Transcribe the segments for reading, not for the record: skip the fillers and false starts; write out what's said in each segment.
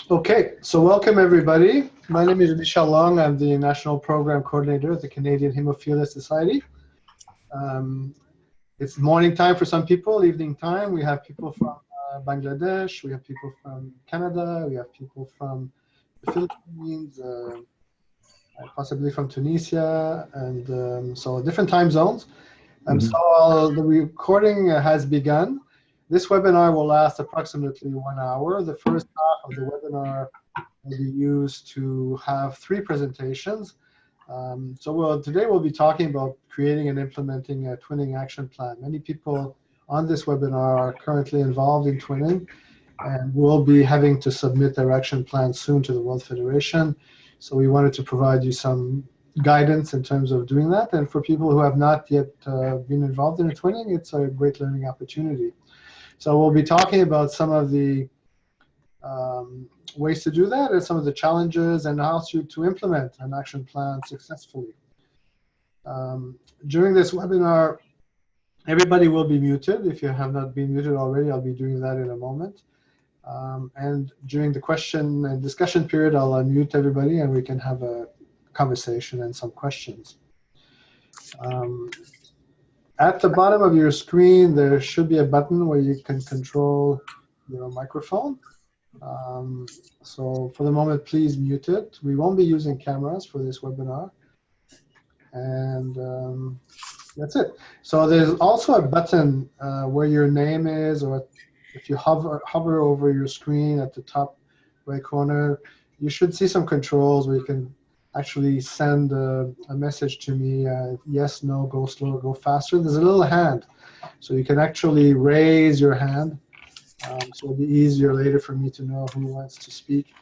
Okay, so welcome everybody. My name is Michel Long. I'm the National Program Coordinator at the Canadian Hemophilia Society. It's morning time for some people, evening time. We have people from Bangladesh, we have people from Canada, we have people from the Philippines, possibly from Tunisia, and so different time zones. So the recording has begun. This webinar will last approximately 1 hour. The first half of the webinar will be used to have 3 presentations. Today we'll be talking about creating and implementing a twinning action plan. Many people on this webinar are currently involved in twinning and will be having to submit their action plan soon to the World Federation. So we wanted to provide you some guidance in terms of doing that. And for people who have not yet been involved in twinning, it's a great learning opportunity. So we'll be talking about some of the ways to do that and some of the challenges and how to implement an action plan successfully. During this webinar, everybody will be muted. If you have not been muted already, I'll be doing that in a moment. And during the question and discussion period, I'll unmute everybody and we can have a conversation and some questions. At the bottom of your screen, there should be a button where you can control your microphone. So for the moment, please mute it. We won't be using cameras for this webinar. And that's it. So there's also a button where your name is, or if you hover over your screen at the top right corner, you should see some controls where you can actually send a message to me, yes, no, go slower, go faster. There's a little hand. So you can actually raise your hand. So it'll be easier later for me to know who wants to speak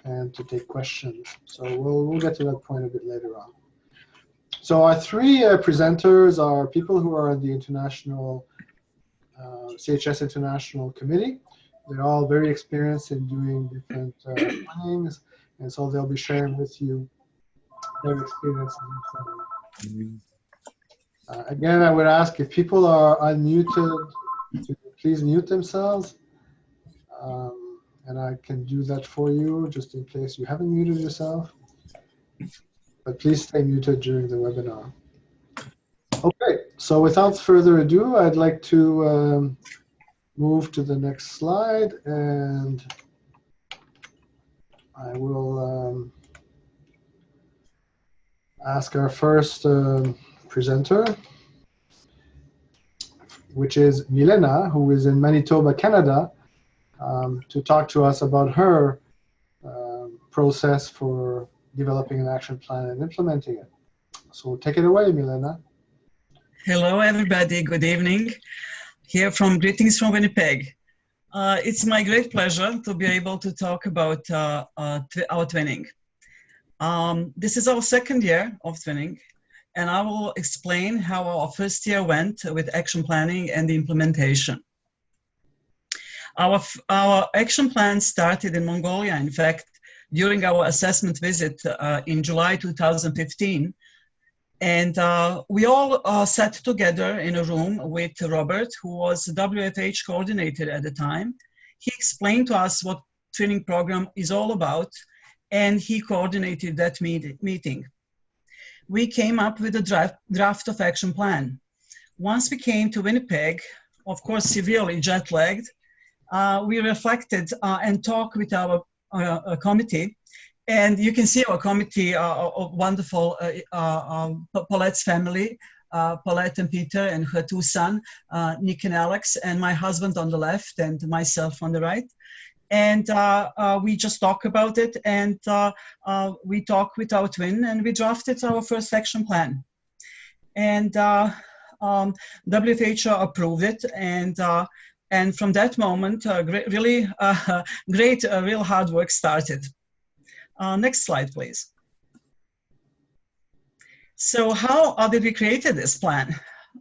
and to take questions. So we'll get to that point a bit later on. So our 3 presenters are people who are on the international CHS International Committee. They're all very experienced in doing different things, and so they'll be sharing with you their experience. Again, I would ask if people are unmuted to please mute themselves, and I can do that for you just in case you haven't muted yourself. But please stay muted during the webinar. Okay, so without further ado, I'd like to move to the next slide, and I will ask our first presenter, which is Milena, who is in Manitoba, Canada, to talk to us about her process for developing an action plan and implementing it. So take it away, Milena. Hello, everybody. Good evening. Here from Greetings from Winnipeg. It's my great pleasure to be able to talk about our twinning. This is our 2nd year of twinning, and I will explain how our first year went with action planning and the implementation. Our action plan started in Mongolia. In fact, during our assessment visit in July 2015, and we all sat together in a room with Robert, who was the WFH coordinator at the time. He explained to us what twinning program is all about, and he coordinated that meeting. We came up with a draft of action plan. Once we came to Winnipeg, of course severely jet-lagged, we reflected and talked with our committee. And you can see our committee of wonderful Paulette's family, Paulette and Peter and her 2 sons, Nick and Alex, and my husband on the left and myself on the right. And we just talk about it, and we talk with our twin, and we drafted our first action plan. And WFH approved it, and from that moment, real hard work started. Next slide, please. So how did we create this plan?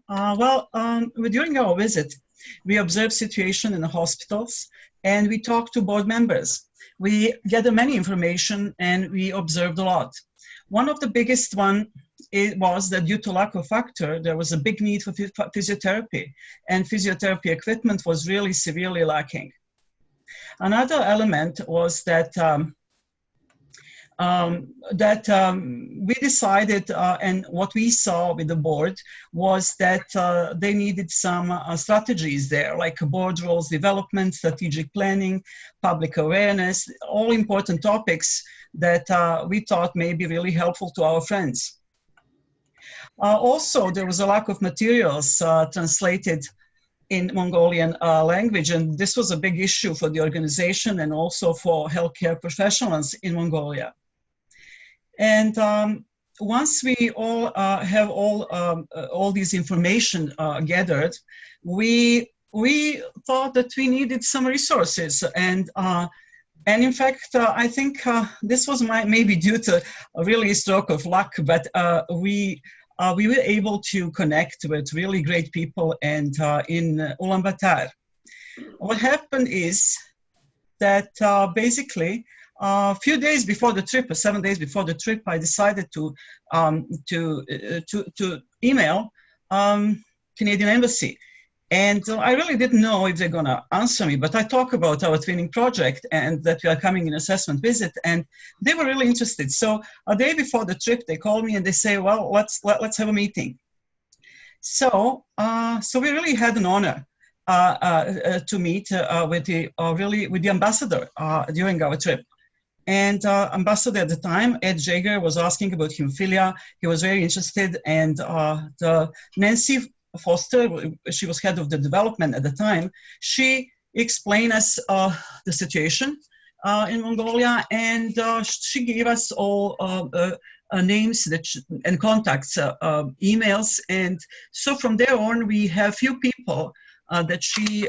During our visit, we observed situation in the hospitals, and we talked to board members. We gathered many information, and we observed a lot. One of the biggest one was that due to lack of factor, there was a big need for physiotherapy, and physiotherapy equipment was really severely lacking. Another element was that we decided, and what we saw with the board was that they needed some strategies there, like board roles development, strategic planning, public awareness, all important topics that we thought may be really helpful to our friends. Also, there was a lack of materials translated in Mongolian language, and this was a big issue for the organization and also for healthcare professionals in Mongolia. And once we all have all these information gathered, we thought that we needed some resources, and in fact, I think this was maybe due to a really stroke of luck, but we were able to connect with really great people, and in Ulaanbaatar. What happened is that basically, a few days before the trip, or 7 days before the trip, I decided to email Canadian Embassy. And I really didn't know if they're gonna answer me, but I talked about our twinning project and that we are coming in assessment visit, and they were really interested. So a day before the trip, they called me and they say, well, let's have a meeting. So we really had an honor to meet with the ambassador during our trip. And ambassador at the time, Ed Jaeger, was asking about hemophilia. He was very interested, and Nancy Foster, she was head of the development at the time, she explained us the situation in Mongolia, and she gave us all names and contacts, emails, and so from there on, we have few people that she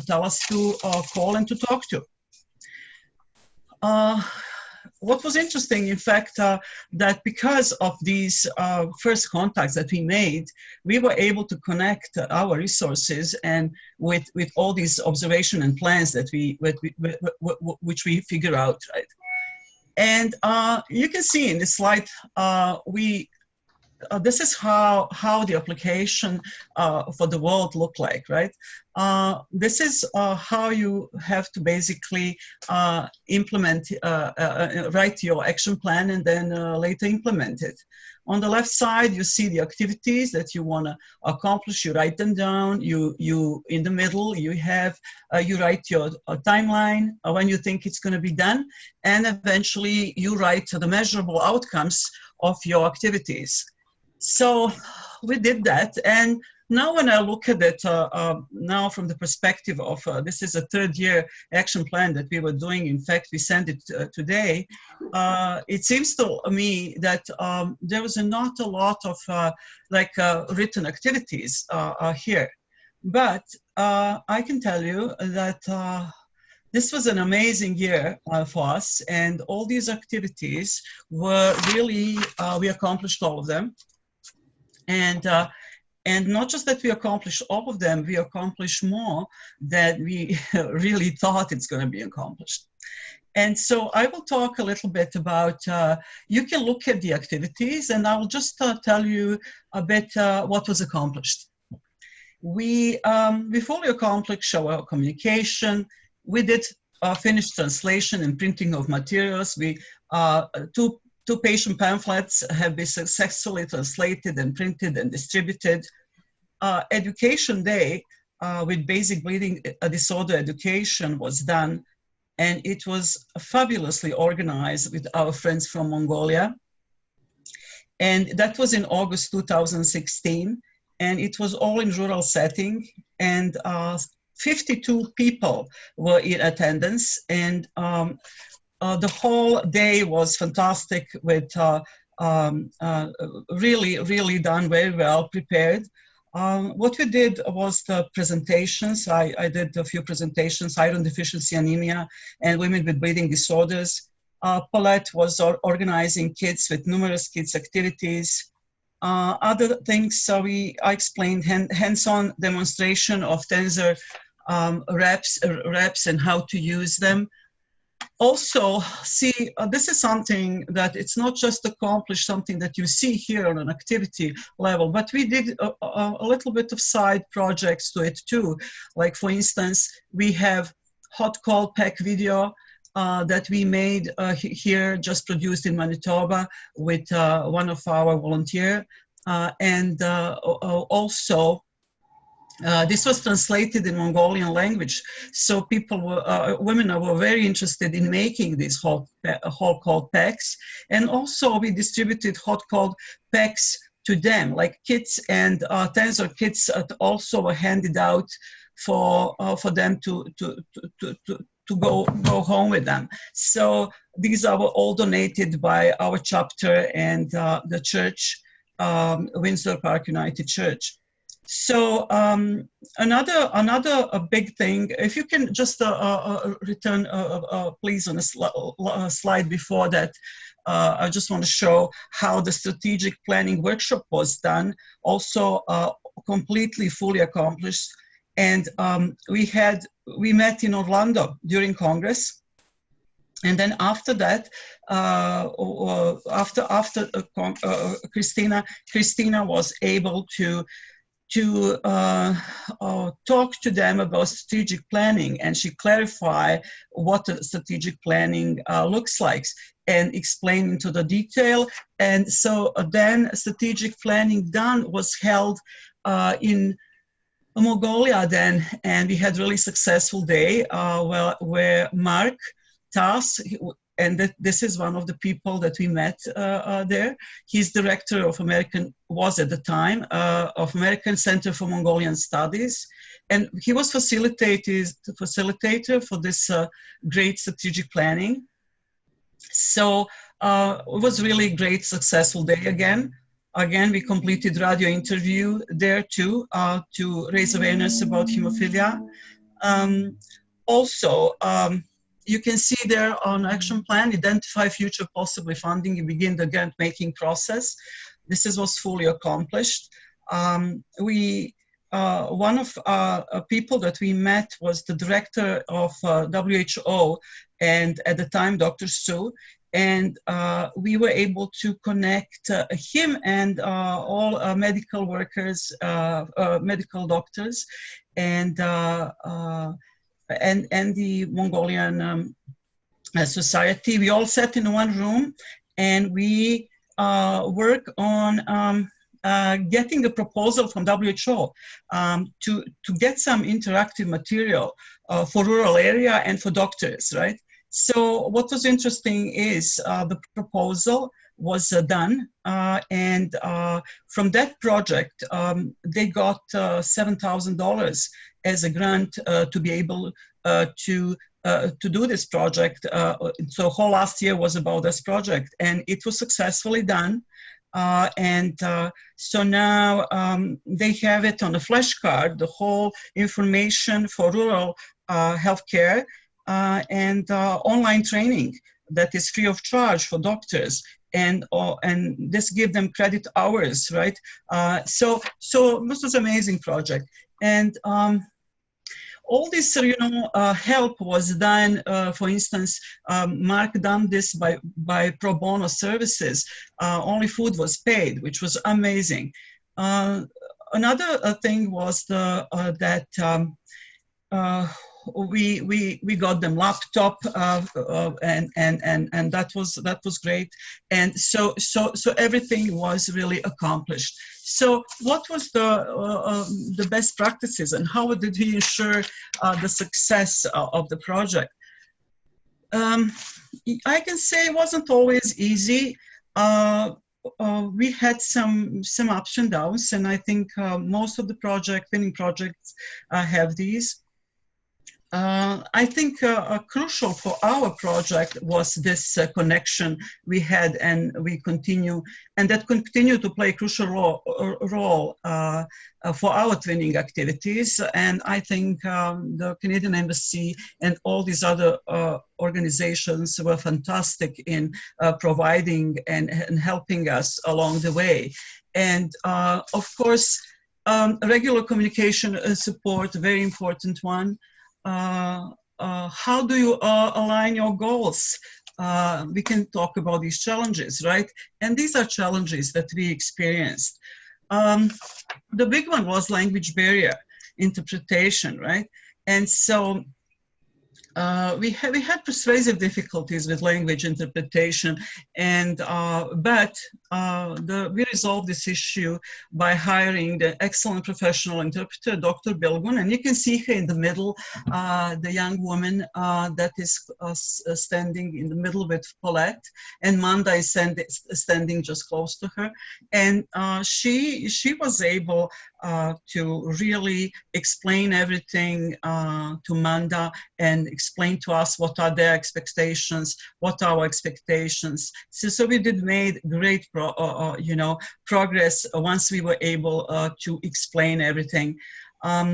tell us to call and to talk to. What was interesting, in fact, that because of these first contacts that we made, we were able to connect our resources and with all these observation and plans that which we figure out, right? And you can see in this slide, this is how the application for the world look like, right? This is how you have to basically implement, write your action plan and then later implement it. On the left side, you see the activities that you want to accomplish. You write them down. You in the middle, you have you write your timeline when you think it's going to be done, and eventually you write the measurable outcomes of your activities. So we did that, and now when I look at it now from the perspective of this is a third-year action plan that we were doing. In fact, we sent it today. It seems to me that there was not a lot of written activities here, but I can tell you that this was an amazing year for us, and all these activities were really we accomplished all of them. And not just that we accomplished all of them, we accomplished more than we really thought it's going to be accomplished. And so I will talk a little bit about, you can look at the activities, and I will just tell you a bit what was accomplished. We fully accomplished our communication. We did finish translation and printing of materials. We two patient pamphlets have been successfully translated and printed and distributed. Education Day with basic bleeding disorder education was done, and it was fabulously organized with our friends from Mongolia. And that was in August 2016, and it was all in rural setting, and 52 people were in attendance, and the whole day was fantastic with really done very well prepared. What we did was the presentations. I did a few presentations, iron deficiency anemia and women with bleeding disorders. Paulette was organizing kids with numerous kids activities. Other things, I explained hands-on demonstration of tensor reps and how to use them. Also, see, this is something that it's not just accomplish something that you see here on an activity level, but we did a little bit of side projects to it too. Like, for instance, we have hot cold pack video that we made here, just produced in Manitoba with one of our volunteers. And also, this was translated in Mongolian language, so people were, women were very interested in making these hot cold packs. And also we distributed hot cold packs to them, like kits, and tens of kits also were handed out for them to go home with them. So these are all donated by our chapter and the church, Windsor Park United Church. So another big thing, if you can just return, please, on a slide before that, I just want to show how the strategic planning workshop was done, also completely fully accomplished. And we met in Orlando during Congress. And then after that, Christina was able to talk to them about strategic planning, and she clarified what the strategic planning looks like and explained into the detail. And so then strategic planning done was held in Mongolia then, and we had really successful day where Mark Tass, and this is one of the people that we met there. He's director of was at the time, of American Center for Mongolian Studies. And he was facilitator for this great strategic planning. So it was really great, successful day again. Again, we completed radio interview there too, to raise awareness about hemophilia. Also, you can see there on action plan, identify future possibly funding and begin the grant making process. This was fully accomplished. One of people that we met was the director of WHO, and at the time, Dr. Su, and we were able to connect him and all medical workers, medical doctors, and the Mongolian society. We all sat in one room, and we work on getting a proposal from WHO to get some interactive material for rural area and for doctors, right? So what was interesting is the proposal was done, and from that project, they got $7,000 as a grant to be able to do this project. So whole last year was about this project, and it was successfully done. So now they have it on a flashcard, the whole information for rural healthcare, and online training that is free of charge for doctors, and this give them credit hours, right? So this was an amazing project, and all this, help was done. For instance, Mark done this by pro bono services. Only food was paid, which was amazing. Another thing was that we got them laptop, and that was great, and so everything was really accomplished. So what was the best practices, and how did we ensure the success of the project? I can say it wasn't always easy. We had some ups and downs, and I think most of the winning projects have these. I think crucial for our project was this connection we had, and we continue, and that continue to play a crucial role for our twinning activities. And I think the Canadian Embassy and all these other organizations were fantastic in providing and helping us along the way. And of course, regular communication and support, a very important one. How do you align your goals? We can talk about these challenges, right? And these are challenges that we experienced. The big one was language barrier, interpretation, right? And so we had persuasive difficulties with language interpretation, and we resolved this issue by hiring the excellent professional interpreter, Dr. Bilgun, and you can see her in the middle, the young woman that is standing in the middle with Paulette, and Manda is standing just close to her, and she was able to really explain everything to Manda and explain to us what are their expectations, what are our expectations. So we did made great progress once we were able to explain everything. That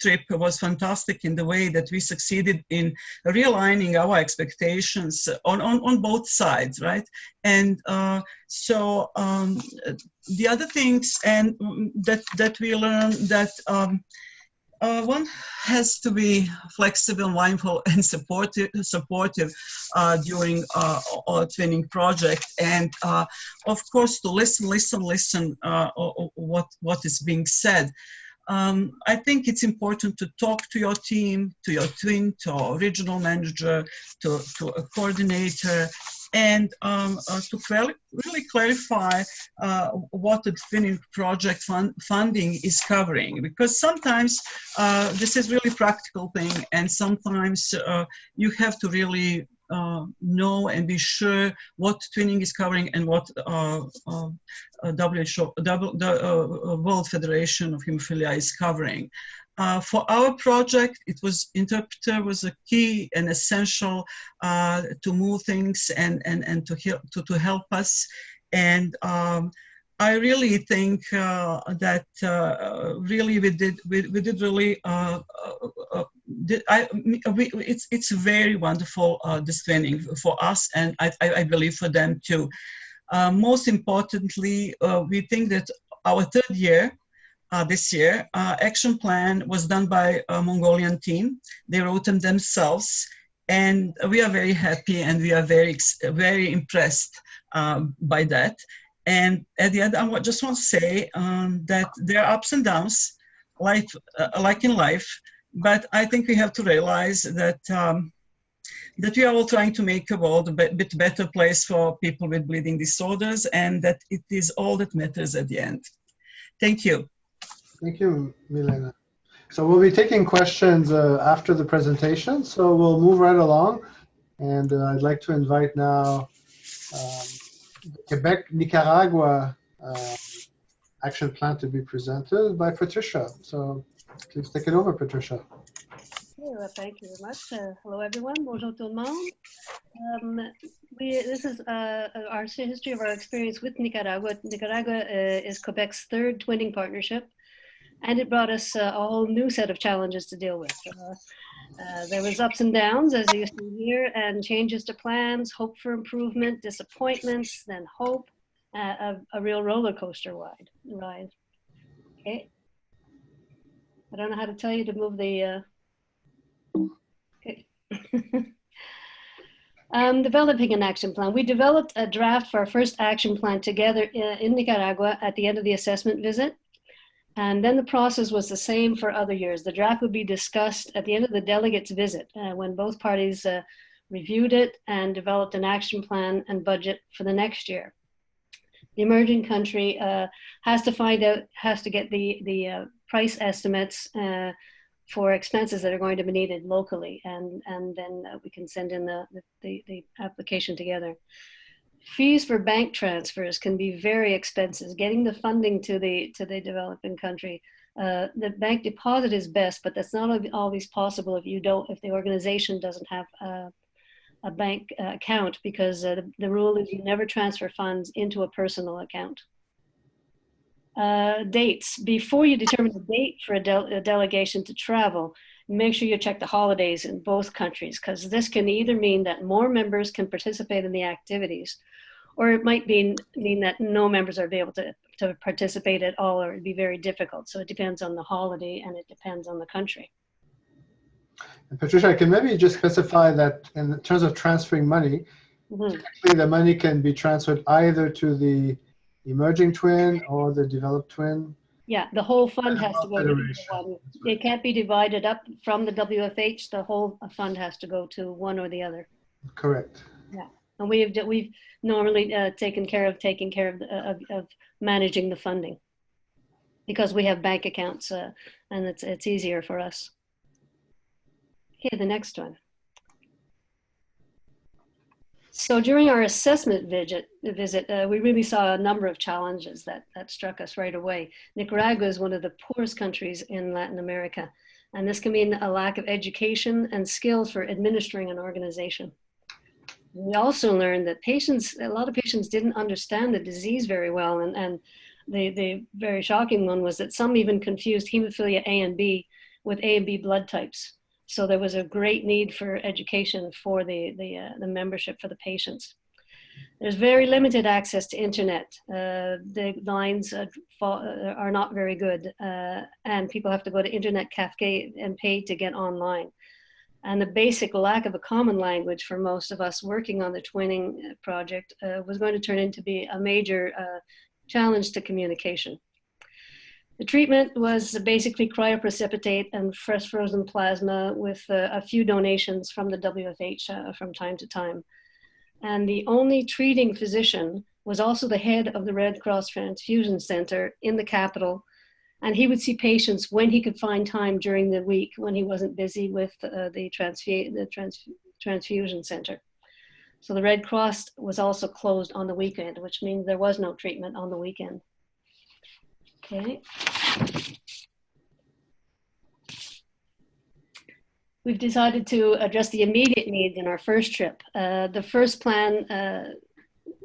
trip was fantastic in the way that we succeeded in realigning our expectations on both sides, right? And the other things and that we learned that one has to be flexible, mindful, and supportive during a twinning project, and of course to listen what is being said. I think it's important to talk to your team, to your twin, to a regional manager, to a coordinator, and to really clarify what the twinning project funding is covering, because sometimes this is really practical thing, and sometimes you have to really know and be sure what twinning is covering and what WHO, the World Federation of Hemophilia is covering. For our project, interpreter was a key and essential to move things and to help us. And I really think that really we did really it's very wonderful this training for us, and I believe for them too. Most importantly, we think that our third year. This year, action plan was done by a Mongolian team. They wrote them themselves, and we are very happy and we are very impressed by that. And at the end, I just want to say that there are ups and downs, like in life, but I think we have to realize that that we are all trying to make the world a bit better place for people with bleeding disorders, and that it is all that matters at the end. Thank you. Thank you, Milena. So we'll be taking questions after the presentation, so we'll move right along. And I'd like to invite now the Quebec-Nicaragua action plan to be presented by Patricia. So please take it over, Patricia. Well, thank you very much. Hello, everyone. Bonjour tout le monde. This is our history of our experience with Nicaragua. Nicaragua is Quebec's third twinning partnership, and it brought us a whole new set of challenges to deal with. There was ups and downs, as you see here, and changes to plans, hope for improvement, disappointments, then hope, a real roller coaster ride. Okay. I don't know how to tell you to move the, okay. Developing an action plan. We developed a draft for our first action plan together in Nicaragua at the end of the assessment visit. And then the process was the same for other years. The draft would be discussed at the end of the delegates' visit when both parties reviewed it and developed an action plan and budget for the next year. The emerging country has to get the price estimates for expenses that are going to be needed locally, and then we can send in the application together. Fees for bank transfers can be very expensive. Getting the funding to the developing country, the bank deposit is best, but that's not always possible if the organization doesn't have a bank account, because the rule is you never transfer funds into a personal account. Dates. Before you determine a date for a delegation to travel, make sure you check the holidays in both countries, because this can either mean that more members can participate in the activities, or it might mean that no members are able to participate at all, or it'd be very difficult. So it depends on the holiday and it depends on the country. And Patricia, I can maybe just specify that in terms of transferring money, typically the money can be transferred either to the emerging twin or the developed twin. Yeah, the whole fund has to go to Federation. one. It can't be divided up from the WFH. The whole fund has to go to one or the other. Correct. Yeah, and we've normally taken care of managing the funding because we have bank accounts and it's easier for us. Okay, the next one. So during our assessment visit, we really saw a number of challenges that struck us right away. Nicaragua is one of the poorest countries in Latin America, and this can mean a lack of education and skills for administering an organization. We also learned that a lot of patients didn't understand the disease very well, and the very shocking one was that some even confused hemophilia A and B with A and B blood types. So there was a great need for education for the membership, for the patients. There's very limited access to internet. The lines are not very good, and people have to go to internet cafe and pay to get online. And the basic lack of a common language for most of us working on the twinning project was going to turn into be a major challenge to communication. The treatment was basically cryoprecipitate and fresh frozen plasma with a few donations from the WFH from time to time. And the only treating physician was also the head of the Red Cross Transfusion Center in the capital. And he would see patients when he could find time during the week when he wasn't busy with the transfusion center. So the Red Cross was also closed on the weekend, which means there was no treatment on the weekend. Okay. We've decided to address the immediate needs in our first trip. The first plan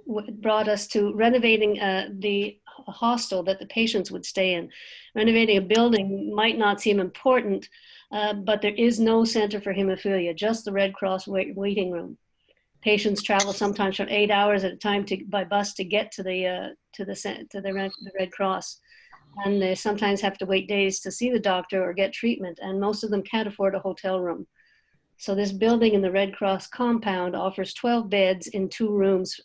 brought us to renovating the hostel that the patients would stay in. Renovating a building might not seem important, but there is no center for hemophilia, just the Red Cross waiting room. Patients travel sometimes for 8 hours at a time by bus to get to the Red Cross. And they sometimes have to wait days to see the doctor or get treatment, and most of them can't afford a hotel room. So this building in the Red Cross compound offers 12 beds in 2 rooms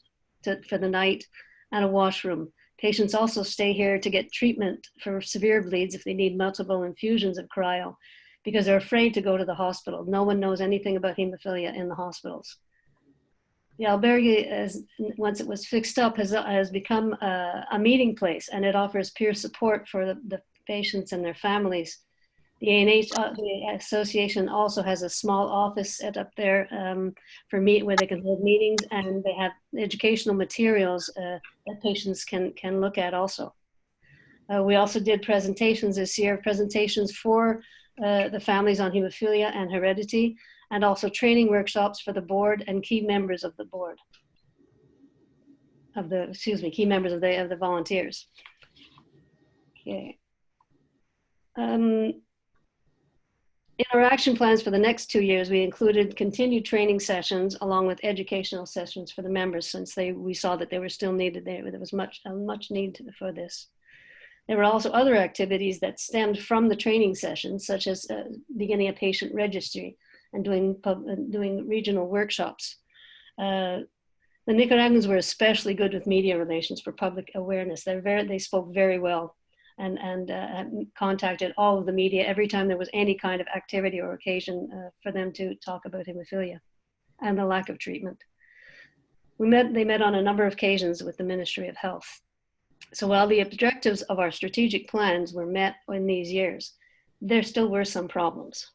for the night and a washroom. Patients also stay here to get treatment for severe bleeds if they need multiple infusions of cryo, because they're afraid to go to the hospital. No one knows anything about hemophilia in the hospitals. The albergue, once it was fixed up, has become a meeting place, and it offers peer support for the patients and their families. The ANH the association also has a small office set up there where they can hold meetings, and they have educational materials that patients can look at also. We also did presentations this year, presentations for the families on hemophilia and heredity, and also training workshops for the board and key members of the board, key members of the volunteers. Okay. In our action plans for the next 2 years, we included continued training sessions along with educational sessions for the members, since we saw that they were still needed there. There was much need for this. There were also other activities that stemmed from the training sessions, such as beginning a patient registry and doing regional workshops. The Nicaraguans were especially good with media relations for public awareness. They spoke very well and contacted all of the media every time there was any kind of activity or occasion for them to talk about hemophilia and the lack of treatment. They met on a number of occasions with the Ministry of Health. So while the objectives of our strategic plans were met in these years, there still were some problems.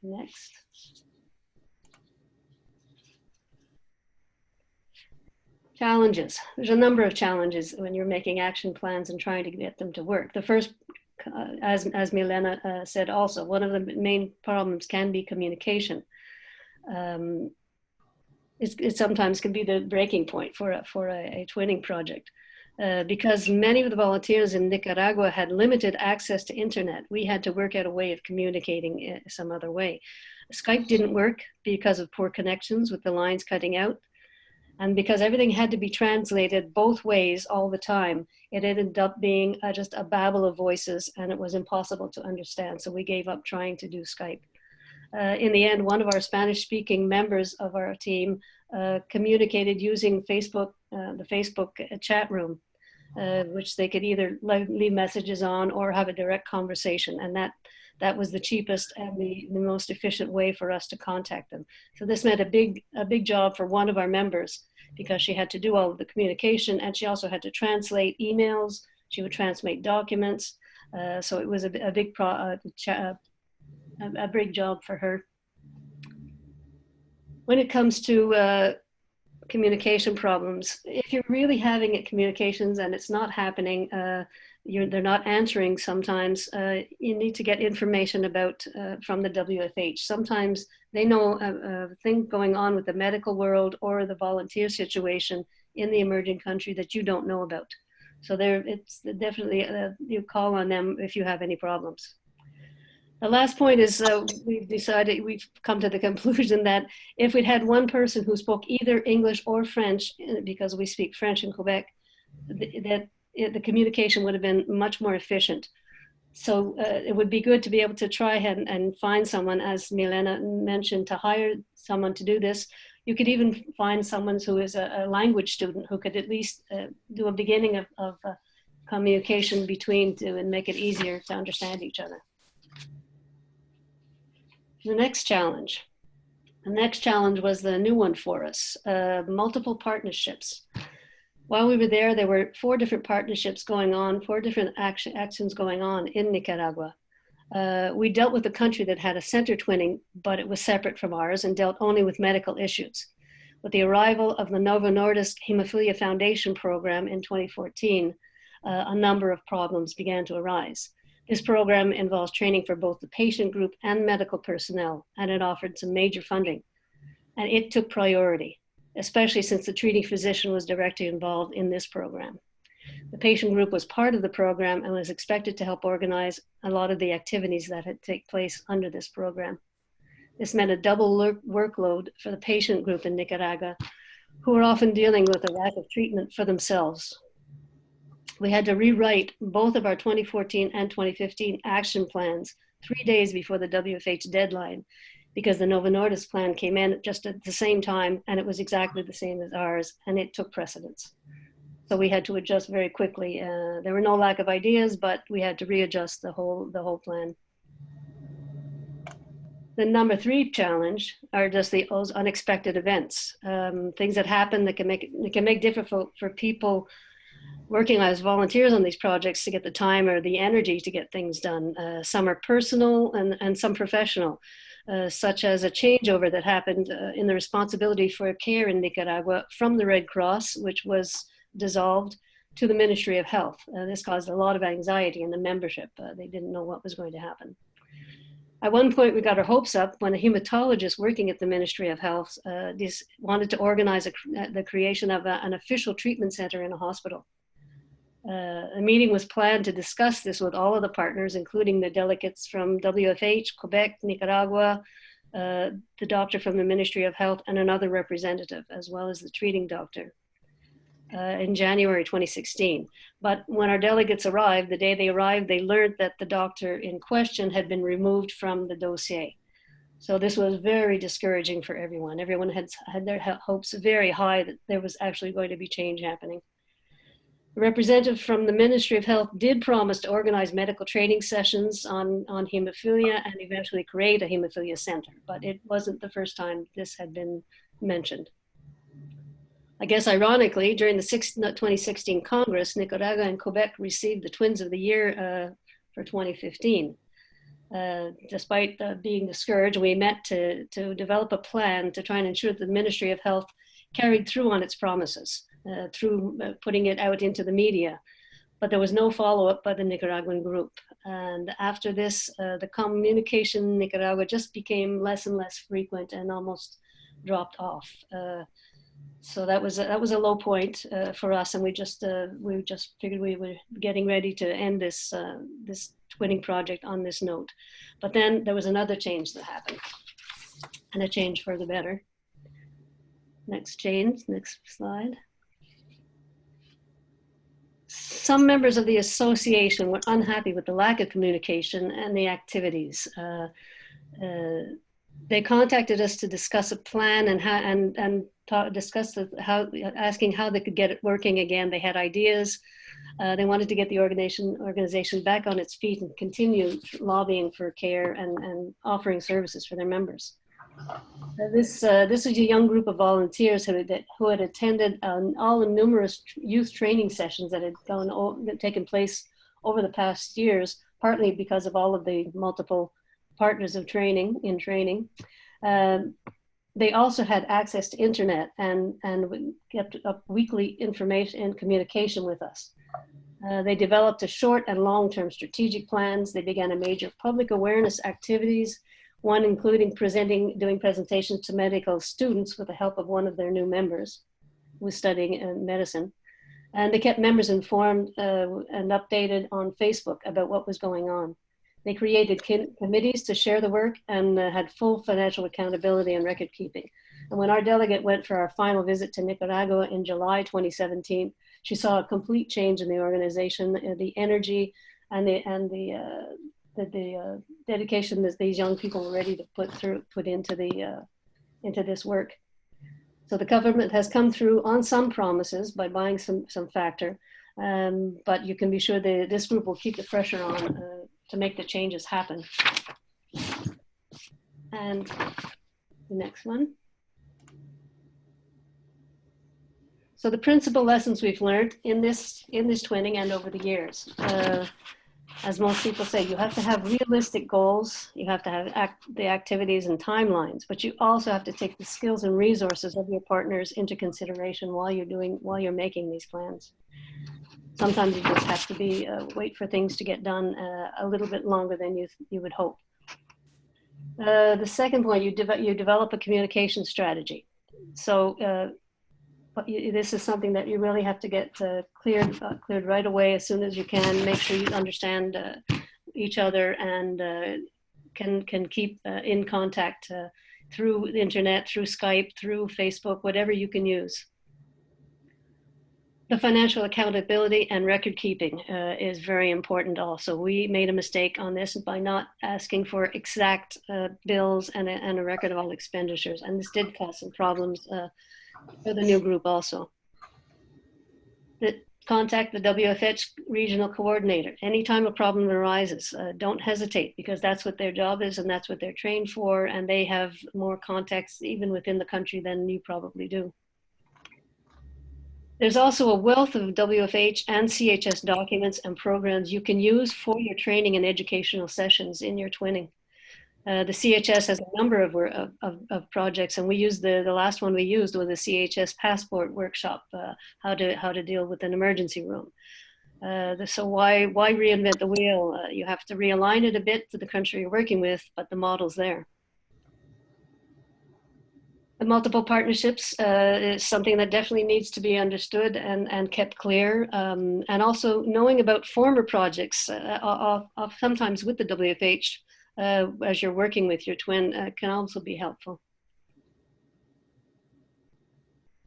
Next. Challenges. There's a number of challenges when you're making action plans and trying to get them to work. The first, as Milena said also, one of the main problems can be communication. It sometimes can be the breaking point for a twinning project. Because many of the volunteers in Nicaragua had limited access to internet, we had to work out a way of communicating some other way. Skype didn't work because of poor connections with the lines cutting out. And because everything had to be translated both ways all the time, it ended up being just a babble of voices, and it was impossible to understand. So we gave up trying to do Skype. In the end, one of our Spanish-speaking members of our team communicated using Facebook, the Facebook chat room. which they could either leave messages on or have a direct conversation. And that was the cheapest and the most efficient way for us to contact them. So this meant a big job for one of our members, because she had to do all of the communication, and she also had to translate emails. She would translate documents. So it was a big job for her. When it comes to communication problems, if you're really having communications and it's not happening, they're not answering sometimes, you need to get information about from the WFH. Sometimes they know a thing going on with the medical world or the volunteer situation in the emerging country that you don't know about. So it's definitely, you call on them if you have any problems. The last point is we've come to the conclusion that if we'd had one person who spoke either English or French, because we speak French in Quebec, the communication would have been much more efficient. So it would be good to be able to try and find someone, as Milena mentioned, to hire someone to do this. You could even find someone who is a language student who could at least do a beginning of communication between two and make it easier to understand each other. The next challenge was the new one for us, multiple partnerships. While we were there were 4 different partnerships going on, 4 different actions going on in Nicaragua. We dealt with a country that had a center twinning, but it was separate from ours and dealt only with medical issues. With the arrival of the Novo Nordisk Hemophilia Foundation program in 2014, a number of problems began to arise. This program involves training for both the patient group and medical personnel, and it offered some major funding. And it took priority, especially since the treating physician was directly involved in this program. The patient group was part of the program and was expected to help organize a lot of the activities that had taken place under this program. This meant a double workload for the patient group in Nicaragua, who were often dealing with a lack of treatment for themselves. We had to rewrite both of our 2014 and 2015 action plans 3 days before the WFH deadline, because the Novo Nordisk plan came in just at the same time, and it was exactly the same as ours, and it took precedence. So we had to adjust very quickly. There were no lack of ideas, but we had to readjust the whole plan. The number 3 challenge are just those unexpected events, things that happen that can make it difficult for people working as volunteers on these projects to get the time or the energy to get things done. Some are personal and some professional, such as a changeover that happened in the responsibility for care in Nicaragua from the Red Cross, which was dissolved, to the Ministry of Health. This caused a lot of anxiety in the membership. They didn't know what was going to happen. At one point, we got our hopes up when a hematologist working at the Ministry of Health wanted to organize the creation of an official treatment center in a hospital. A meeting was planned to discuss this with all of the partners, including the delegates from WFH, Quebec, Nicaragua, the doctor from the Ministry of Health, and another representative, as well as the treating doctor, in January 2016. But when our delegates arrived, the day they arrived, they learned that the doctor in question had been removed from the dossier. So this was very discouraging for everyone. Everyone had their hopes very high that there was actually going to be change happening. The representative from the Ministry of Health did promise to organize medical training sessions on hemophilia and eventually create a hemophilia center, but it wasn't the first time this had been mentioned. I guess ironically, during the 2016 Congress, Nicaragua and Quebec received the Twins of the Year for 2015. Despite being discouraged, we met to develop a plan to try and ensure that the Ministry of Health carried through on its promises through putting it out into the media. But there was no follow-up by the Nicaraguan group. And after this, the communication in Nicaragua just became less and less frequent and almost dropped off. So that was a low point for us, and we just figured we were getting ready to end this this twinning project on this note. But then there was another change that happened, and a change for the better. Next slide. Some members of the association were unhappy with the lack of communication and the activities. They contacted us to discuss a plan and discuss asking how they could get it working again. They had ideas. They wanted to get the organization back on its feet and continue lobbying for care and offering services for their members. This is a young group of volunteers who had attended all the numerous youth training sessions that had taken place over the past years, partly because of all of the multiple partners of training. They also had access to internet and kept up weekly information and communication with us. They developed a short and long-term strategic plans. They began a major public awareness activities, one including doing presentations to medical students with the help of one of their new members who was studying medicine. And they kept members informed and updated on Facebook about what was going on. They created committees to share the work and had full financial accountability and record keeping. And when our delegate went for our final visit to Nicaragua in July 2017, she saw a complete change in the organization, the energy and the dedication that these young people were ready to put into this work. So the government has come through on some promises by buying some factor, but you can be sure that this group will keep the pressure on to make the changes happen. And the next one. So the principal lessons we've learned in this twinning and over the years. As most people say, you have to have realistic goals, you have to have the activities and timelines, but you also have to take the skills and resources of your partners into consideration while you're making these plans. Sometimes you just have to wait for things to get done a little bit longer than you would hope. The second point, you develop a communication strategy. So this is something that you really have to get cleared right away as soon as you can. Make sure you understand each other and can keep in contact through the internet, through Skype, through Facebook, whatever you can use. The financial accountability and record keeping is very important also. We made a mistake on this by not asking for exact bills and a record of all expenditures, and this did cause some problems for the new group also. Contact the WFH regional coordinator. Anytime a problem arises, don't hesitate, because that's what their job is and that's what they're trained for, and they have more contacts even within the country than you probably do. There's also a wealth of WFH and CHS documents and programs you can use for your training and educational sessions in your twinning. The CHS has a number of projects, and we used the last one we used was the CHS passport workshop, how to deal with an emergency room. So why reinvent the wheel? You have to realign it a bit to the country you're working with, but the model's there. The multiple partnerships is something that definitely needs to be understood and kept clear. And also knowing about former projects, sometimes with the WFH, as you're working with your twin, can also be helpful.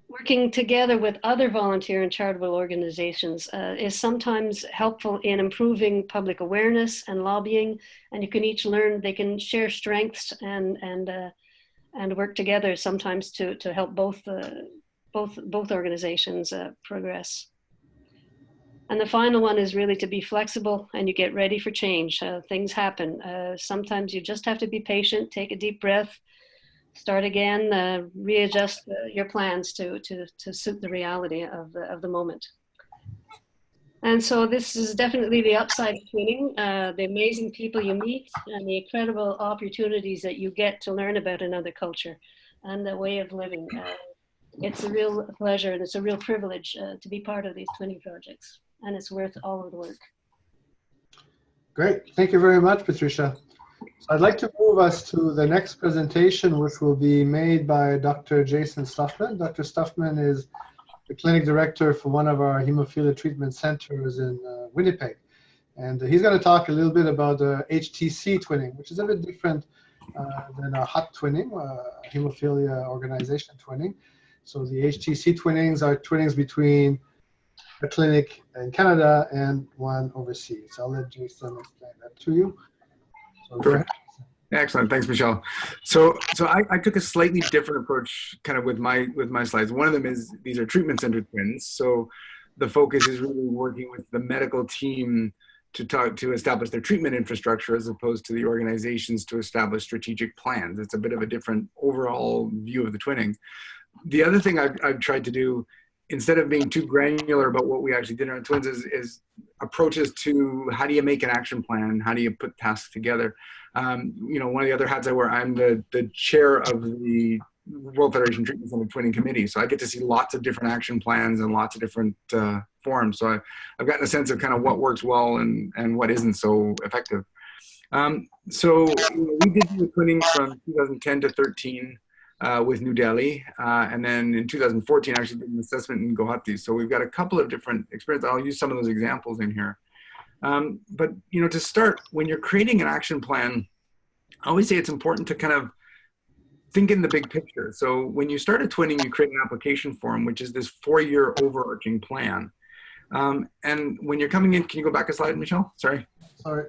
Working together with other volunteer and charitable organizations is sometimes helpful in improving public awareness and lobbying, and you can each learn, they can share strengths and work together sometimes to help both organizations progress. And the final one is really to be flexible and you get ready for change. Things happen. Sometimes you just have to be patient, take a deep breath, start again, readjust your plans to suit the reality of the moment. And so this is definitely the upside of twinning, the amazing people you meet and the incredible opportunities that you get to learn about another culture and the way of living. It's a real pleasure and it's a real privilege to be part of these twinning projects, and it's worth all of the work. Great, thank you very much, Patricia. So I'd like to move us to the next presentation, which will be made by Dr. Jason Stuffman. Dr. Stuffman is the clinic director for one of our hemophilia treatment centers in Winnipeg. And he's going to talk a little bit about the HTC twinning, which is a bit different than a hot twinning, hemophilia organization twinning. So the HTC twinnings are twinnings between a clinic in Canada and one overseas. So I'll let Jason explain that to you. So go ahead. Excellent. Thanks, Michelle. So I took a slightly different approach kind of with my slides. One of them is these are treatment center twins. So the focus is really working with the medical team to establish their treatment infrastructure as opposed to the organizations to establish strategic plans. It's a bit of a different overall view of the twinning. The other thing I've tried to do, instead of being too granular about what we actually did in our twins, is approaches to how do you make an action plan? How do you put tasks together? You know, one of the other hats I wear, I'm the chair of the World Federation Treatment Center Twinning Committee. So I get to see lots of different action plans and lots of different forms. So I've gotten a sense of kind of what works well and what isn't so effective. So you know, we did the twinning from 2010 to 13 with New Delhi. And then in 2014, I actually did an assessment in Guwahati. So we've got a couple of different experiences. I'll use some of those examples in here. But, you know, to start, when you're creating an action plan, I always say it's important to kind of think in the big picture. So when you start a twinning, you create an application form, which is this 4-year overarching plan. And when you're coming in, can you go back a slide, Michelle? Sorry. Sorry.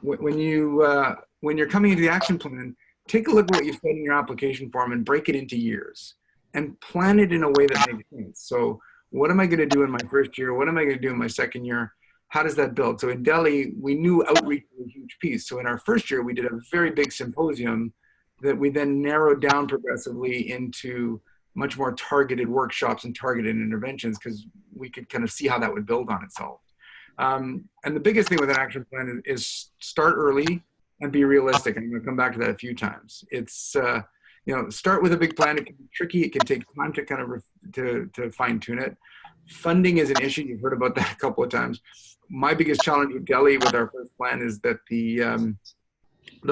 When you're coming into the action plan, take a look at what you've said in your application form and break it into years and plan it in a way that makes sense. So what am I going to do in my first year? What am I going to do in my second year? How does that build? So in Delhi, we knew outreach was a huge piece. So in our first year, we did a very big symposium that we then narrowed down progressively into much more targeted workshops and targeted interventions because we could kind of see how that would build on itself. And the biggest thing with an action plan is start early and be realistic. I'm going to come back to that a few times. It's, you know, start with a big plan. It can be tricky. It can take time to kind of to fine tune it. Funding is an issue. You've heard about that a couple of times. My biggest challenge with Delhi with our first plan is that the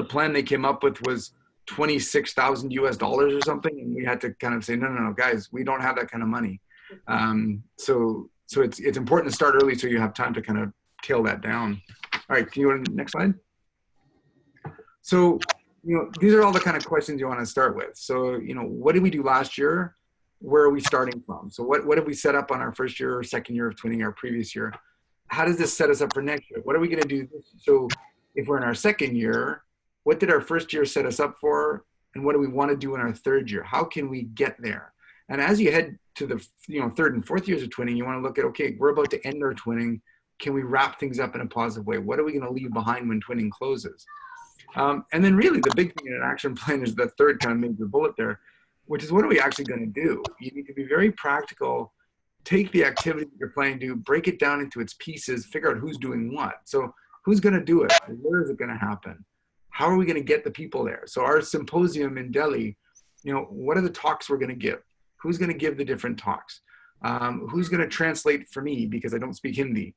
plan they came up with was $26,000 US or something, and we had to kind of say, no, guys, we don't have that kind of money. So it's important to start early so you have time to kind of tail that down. All right, can you go to the next slide? So, you know, these are all the kind of questions you want to start with. So, you know, what did we do last year? Where are we starting from? So what have we set up on our first year or second year of twinning, our previous year? How does this set us up for next year? What are we going to do? So if we're in our second year, what did our first year set us up for? And what do we want to do in our third year? How can we get there? And as you head to the third and fourth years of twinning, you want to look at, okay, we're about to end our twinning. Can we wrap things up in a positive way? What are we going to leave behind when twinning closes? And then really the big thing in an action plan is the third kind of major bullet there, which is what are we actually going to do? You need to be very practical, take the activity that you're planning to do, break it down into its pieces, figure out who's doing what. So who's going to do it? Where is it going to happen? How are we going to get the people there? So our symposium in Delhi, you know, what are the talks we're going to give? Who's going to give the different talks? Who's going to translate for me because I don't speak Hindi?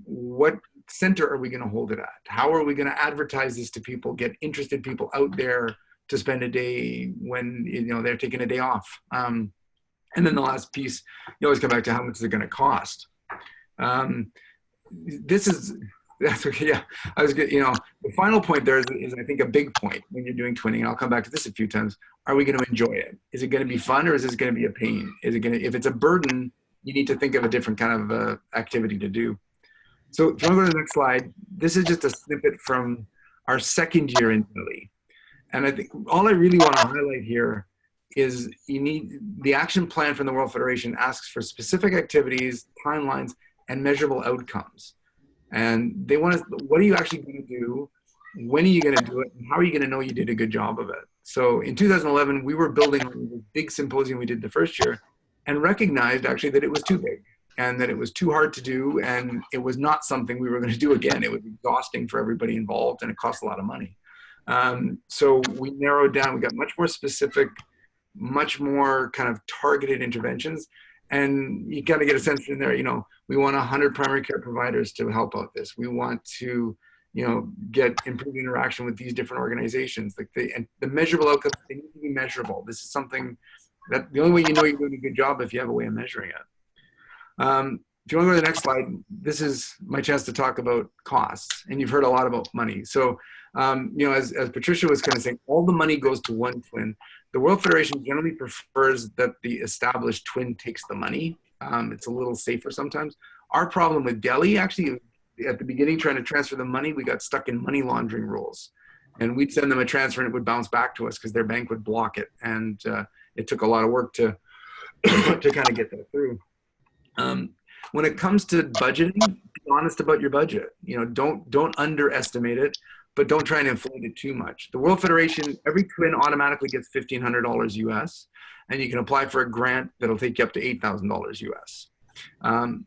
What center are we going to hold it at? How are we going to advertise this to people, get interested people out there to spend a day when, you know, they're taking a day off? And then the last piece, you always come back to how much is it going to cost? That's okay. Yeah, I was good. You know, the final point there is I think a big point when you're doing twinning, and I'll come back to this a few times. Are we going to enjoy it? Is it going to be fun, or is this going to be a pain? Is it going to, if it's a burden, you need to think of a different kind of activity to do. So if you want to go to the next slide, this is just a snippet from our second year in Delhi. And I think all I really want to highlight here is you need the action plan from the World Federation asks for specific activities, timelines, and measurable outcomes. And they want to, what are you actually going to do? When are you going to do it? And how are you going to know you did a good job of it? So in 2011, we were building a big symposium we did the first year and recognized actually that it was too big and that it was too hard to do. And it was not something we were going to do again. It was exhausting for everybody involved and it cost a lot of money. So we narrowed down, we got much more specific, much more kind of targeted interventions. And you got to get a sense in there, you know, we want 100 primary care providers to help out this. We want to, you know, get improved interaction with these different organizations. Like and the measurable outcomes, they need to be measurable. This is something that the only way you know you're doing a good job if you have a way of measuring it. If you want to go to the next slide, this is my chance to talk about costs. And you've heard a lot about money. So, you know, as Patricia was kind of saying, all the money goes to one twin. The World Federation generally prefers that the established twin takes the money. It's a little safer sometimes. Our problem with Delhi, actually, at the beginning, trying to transfer the money, we got stuck in money laundering rules. And we'd send them a transfer and it would bounce back to us because their bank would block it. And it took a lot of work to to kind of get that through. When it comes to budgeting, be honest about your budget. You know, don't underestimate it, but don't try and inflate it too much. The World Federation, every twin automatically gets $1,500 US, and you can apply for a grant that'll take you up to $8,000 US.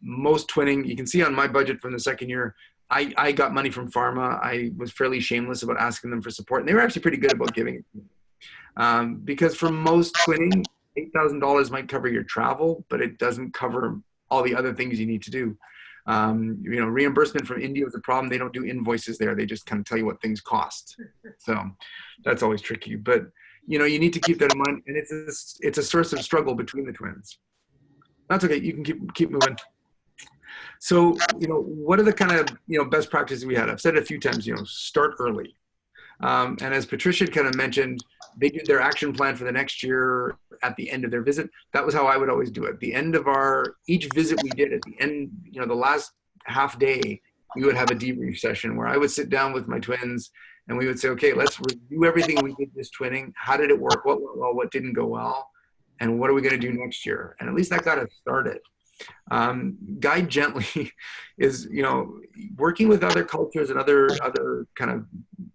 Most twinning, you can see on my budget from the second year, I got money from pharma. I was fairly shameless about asking them for support, and they were actually pretty good about giving it. Because for most twinning, $8,000 might cover your travel, but it doesn't cover all the other things you need to do. You know, reimbursement from India is a problem. They don't do invoices there. They just kind of tell you what things cost. So that's always tricky. But, you know, you need to keep that in mind. And it's a source of struggle between the twins. That's okay. You can keep moving. So, you know, what are the kind of, you know, best practices we had? I've said it a few times, you know, start early. And as Patricia kind of mentioned, they did their action plan for the next year at the end of their visit. That was how I would always do it. The end of each visit we did, at the end, you know, the last half day, we would have a debrief session where I would sit down with my twins and we would say, okay, let's review everything we did this twinning. How did it work? What went well? What didn't go well? And what are we going to do next year? And at least that got us started. Guide gently is, you know, working with other cultures and other kind of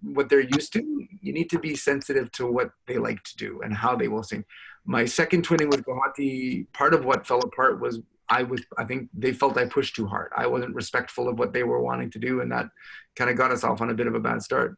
what they're used to. You need to be sensitive to what they like to do and how they will sing. My second twinning with Guwahati, part of what fell apart was I think they felt I pushed too hard. I wasn't respectful of what they were wanting to do, and that kind of got us off on a bit of a bad start.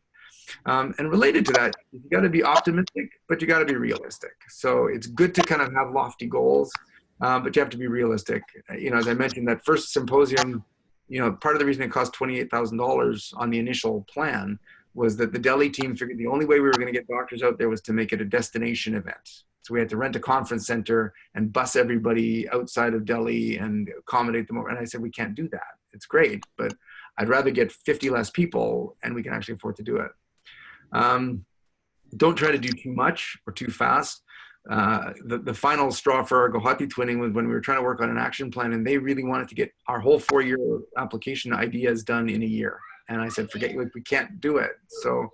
And related to that, you got to be optimistic, but you got to be realistic. So it's good to kind of have lofty goals, but you have to be realistic. You know, as I mentioned, that first symposium, you know, part of the reason it cost $28,000 on the initial plan was that the Delhi team figured the only way we were going to get doctors out there was to make it a destination event. So we had to rent a conference center and bus everybody outside of Delhi and accommodate them over. And I said, we can't do that. It's great, but I'd rather get 50 less people and we can actually afford to do it. Don't try to do too much or too fast. The final straw for our Guwahati twinning was when we were trying to work on an action plan, and they really wanted to get our whole 4-year application ideas done in a year. And I said, forget you, we can't do it. So,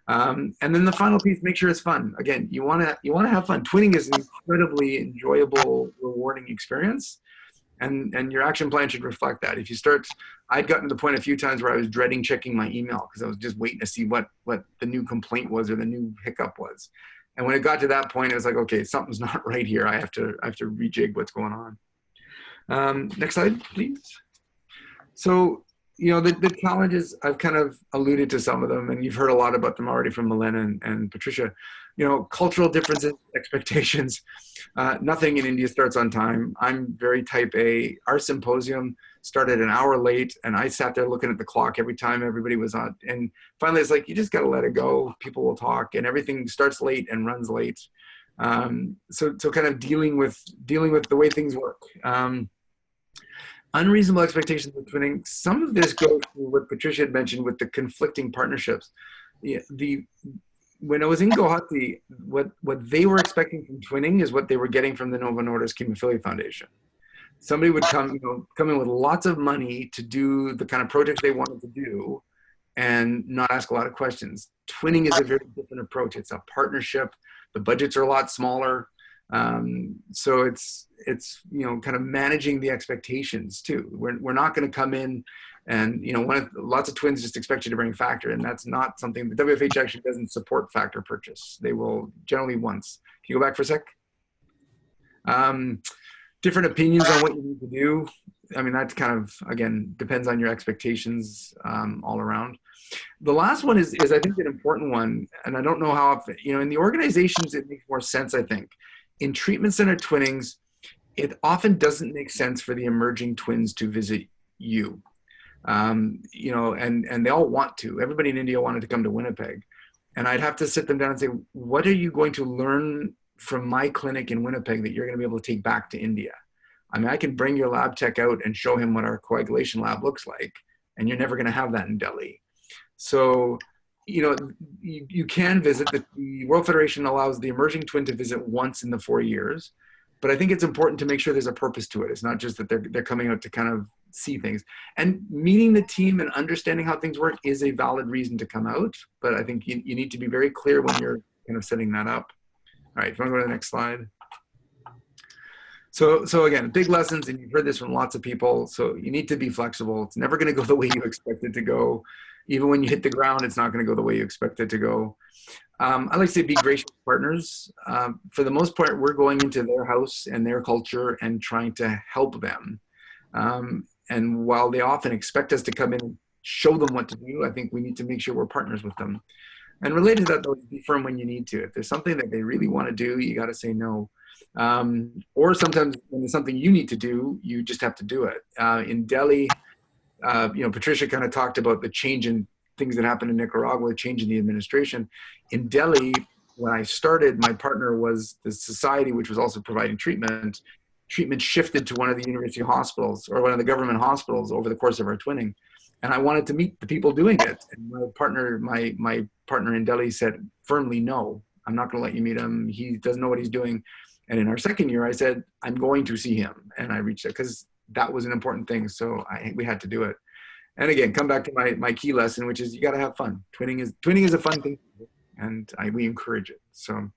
and then the final piece, make sure it's fun. Again, you want to have fun. Twinning is an incredibly enjoyable, rewarding experience. And your action plan should reflect that. If you start, I'd gotten to the point a few times where I was dreading checking my email because I was just waiting to see what the new complaint was or the new hiccup was. And when it got to that point, it was like, okay, something's not right here. I have to rejig what's going on. Next slide, please. So, you know, the challenges, I've kind of alluded to some of them, and you've heard a lot about them already from Milena and Patricia. You know, cultural differences, expectations. Nothing in India starts on time. I'm very type A. Our symposium started an hour late, and I sat there looking at the clock every time everybody was on. And finally, it's like, you just got to let it go. People will talk, and everything starts late and runs late. So kind of dealing with the way things work. Unreasonable expectations of twinning. Some of this goes to what Patricia had mentioned with the conflicting partnerships. When I was in Guwahati, what they were expecting from twinning is what they were getting from the Novo Nordisk Hemophilia Foundation. Somebody would come in with lots of money to do the kind of projects they wanted to do and not ask a lot of questions. Twinning is a very different approach. It's a partnership. The budgets are a lot smaller. So it's, you know, kind of managing the expectations too. We're not going to come in and, you know, lots of twins just expect you to bring factor, and that's not something the WFH actually doesn't support factor purchase. They will generally once. Can you go back for a sec? Different opinions on what you need to do. I mean, that's kind of, again, depends on your expectations all around. The last one is I think an important one, and I don't know how often, you know, in the organizations, it makes more sense, I think. In treatment center twinnings, it often doesn't make sense for the emerging twins to visit you. You know, and they all want to. Everybody in India wanted to come to Winnipeg. And I'd have to sit them down and say, what are you going to learn from my clinic in Winnipeg that you're going to be able to take back to India? I mean, I can bring your lab tech out and show him what our coagulation lab looks like, and you're never going to have that in Delhi. So, you know, you can visit. The World Federation allows the emerging twin to visit once in the 4 years. But I think it's important to make sure there's a purpose to it. It's not just that they're coming out to kind of see things. And meeting the team and understanding how things work is a valid reason to come out, but I think you need to be very clear when you're kind of setting that up. All right, if you want to go to the next slide. So again, big lessons, and you've heard this from lots of people, so you need to be flexible. It's never going to go the way you expect it to go. Even when you hit the ground, it's not going to go the way you expect it to go. I like to say be gracious partners. For the most part, we're going into their house and their culture and trying to help them. And while they often expect us to come in and show them what to do, I think we need to make sure we're partners with them. And related to that, though, be firm when you need to. If there's something that they really want to do, you got to say no. Or sometimes when there's something you need to do, you just have to do it. In Delhi, Patricia kind of talked about the change in things that happened in Nicaragua, change in the administration. In Delhi, when I started, my partner was the society, which was also providing treatment. Treatment shifted to one of the university hospitals or one of the government hospitals over the course of our twinning. And I wanted to meet the people doing it. And my partner in Delhi said firmly, no, I'm not going to let you meet him. He doesn't know what he's doing. And in our second year, I said, I'm going to see him. And I reached out because that was an important thing. So we had to do it. And again, come back to my key lesson, which is you got to have fun. Twinning is a fun thing, and we encourage it. So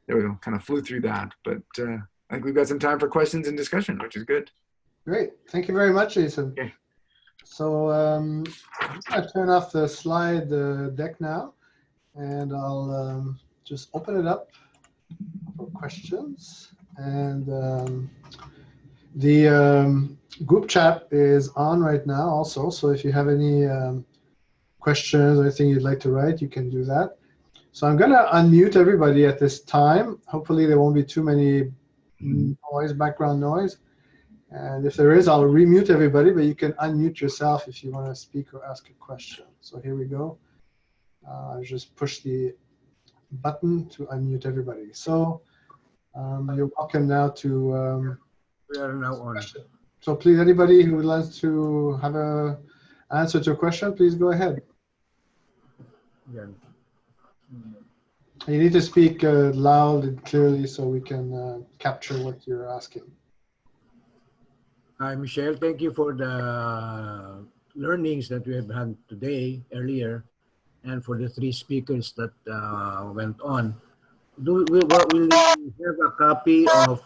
there we go. Kind of flew through that, but I think we've got some time for questions and discussion, which is good. Great. Thank you very much, Jason. Okay. So I'll turn off the slide deck now, and I'll just open it up for questions. And the group chat is on right now also. So if you have any questions or anything you'd like to write, you can do that. So I'm going to unmute everybody at this time. Hopefully there won't be too many background noise. And if there is, I'll remute everybody, but you can unmute yourself if you want to speak or ask a question. So here we go. Just push the button to unmute everybody. So you're welcome now to we are now on. So please, anybody who would like to have an answer to a question, please go ahead. Yeah. You need to speak loud and clearly so we can capture what you're asking. Hi, Michelle. Thank you for the learnings that we have had today, earlier, and for the 3 speakers that went on. Will we have a copy of?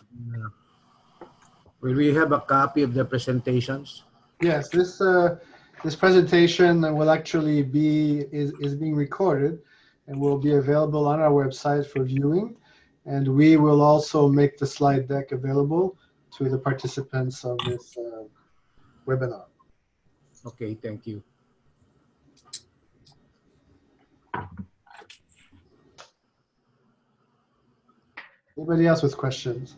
Will we have a copy of the presentations? Yes, this presentation will actually is being recorded and will be available on our website for viewing. And we will also make the slide deck available to the participants of this webinar. Okay, thank you. Anybody else with questions?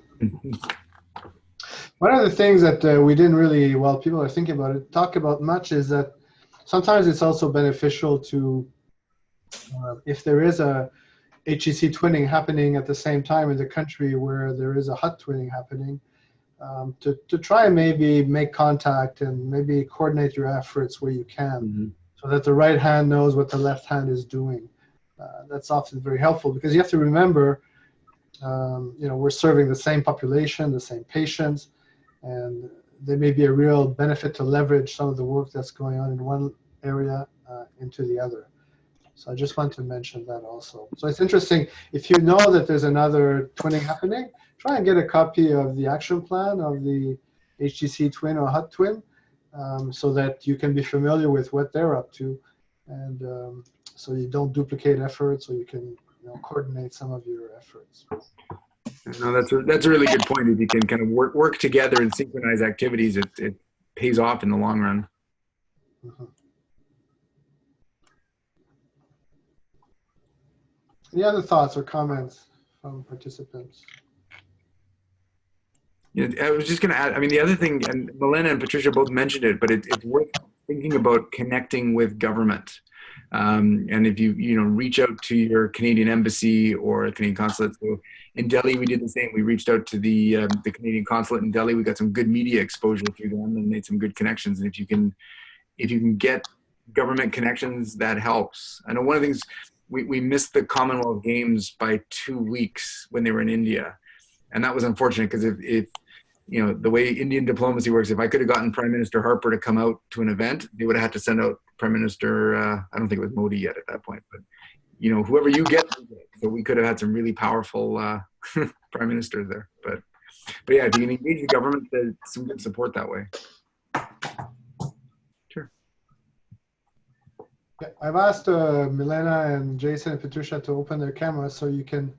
One of the things that we didn't really, while people are thinking about it, talk about much is that sometimes it's also beneficial to, if there is a HTC twinning happening at the same time in the country where there is a hut twinning happening, to try and maybe make contact and maybe coordinate your efforts where you can, so that the right hand knows what the left hand is doing. That's often very helpful because you have to remember, we're serving the same population, the same patients, and there may be a real benefit to leverage some of the work that's going on in one area into the other. So I just want to mention that also. So it's interesting, if you know that there's another twinning happening, try and get a copy of the action plan of the HTC twin or hut twin, so that you can be familiar with what they're up to, and so you don't duplicate efforts, or you can coordinate some of your efforts. No, that's a really good point. If you can kind of work together and synchronize activities, it pays off in the long run. Any other thoughts or comments from participants? Yeah, I was just going to add, I mean, the other thing, and Milena and Patricia both mentioned it, but it's worth thinking about connecting with government. And if you reach out to your Canadian embassy or Canadian consulate. So in Delhi, we did the same. We reached out to the Canadian consulate in Delhi. We got some good media exposure through them and made some good connections. And if you can get government connections, that helps. I know one of the things, we missed the Commonwealth Games by 2 weeks when they were in India. And that was unfortunate because if you know, the way Indian diplomacy works, if I could have gotten Prime Minister Harper to come out to an event, they would have had to send out Prime Minister, I don't think it was Modi yet at that point, but, you know, whoever you get. So we could have had some really powerful prime ministers there. But yeah, if you can engage the government, there's some good support that way. Sure. Yeah, I've asked Milena and Jason and Patricia to open their cameras so you can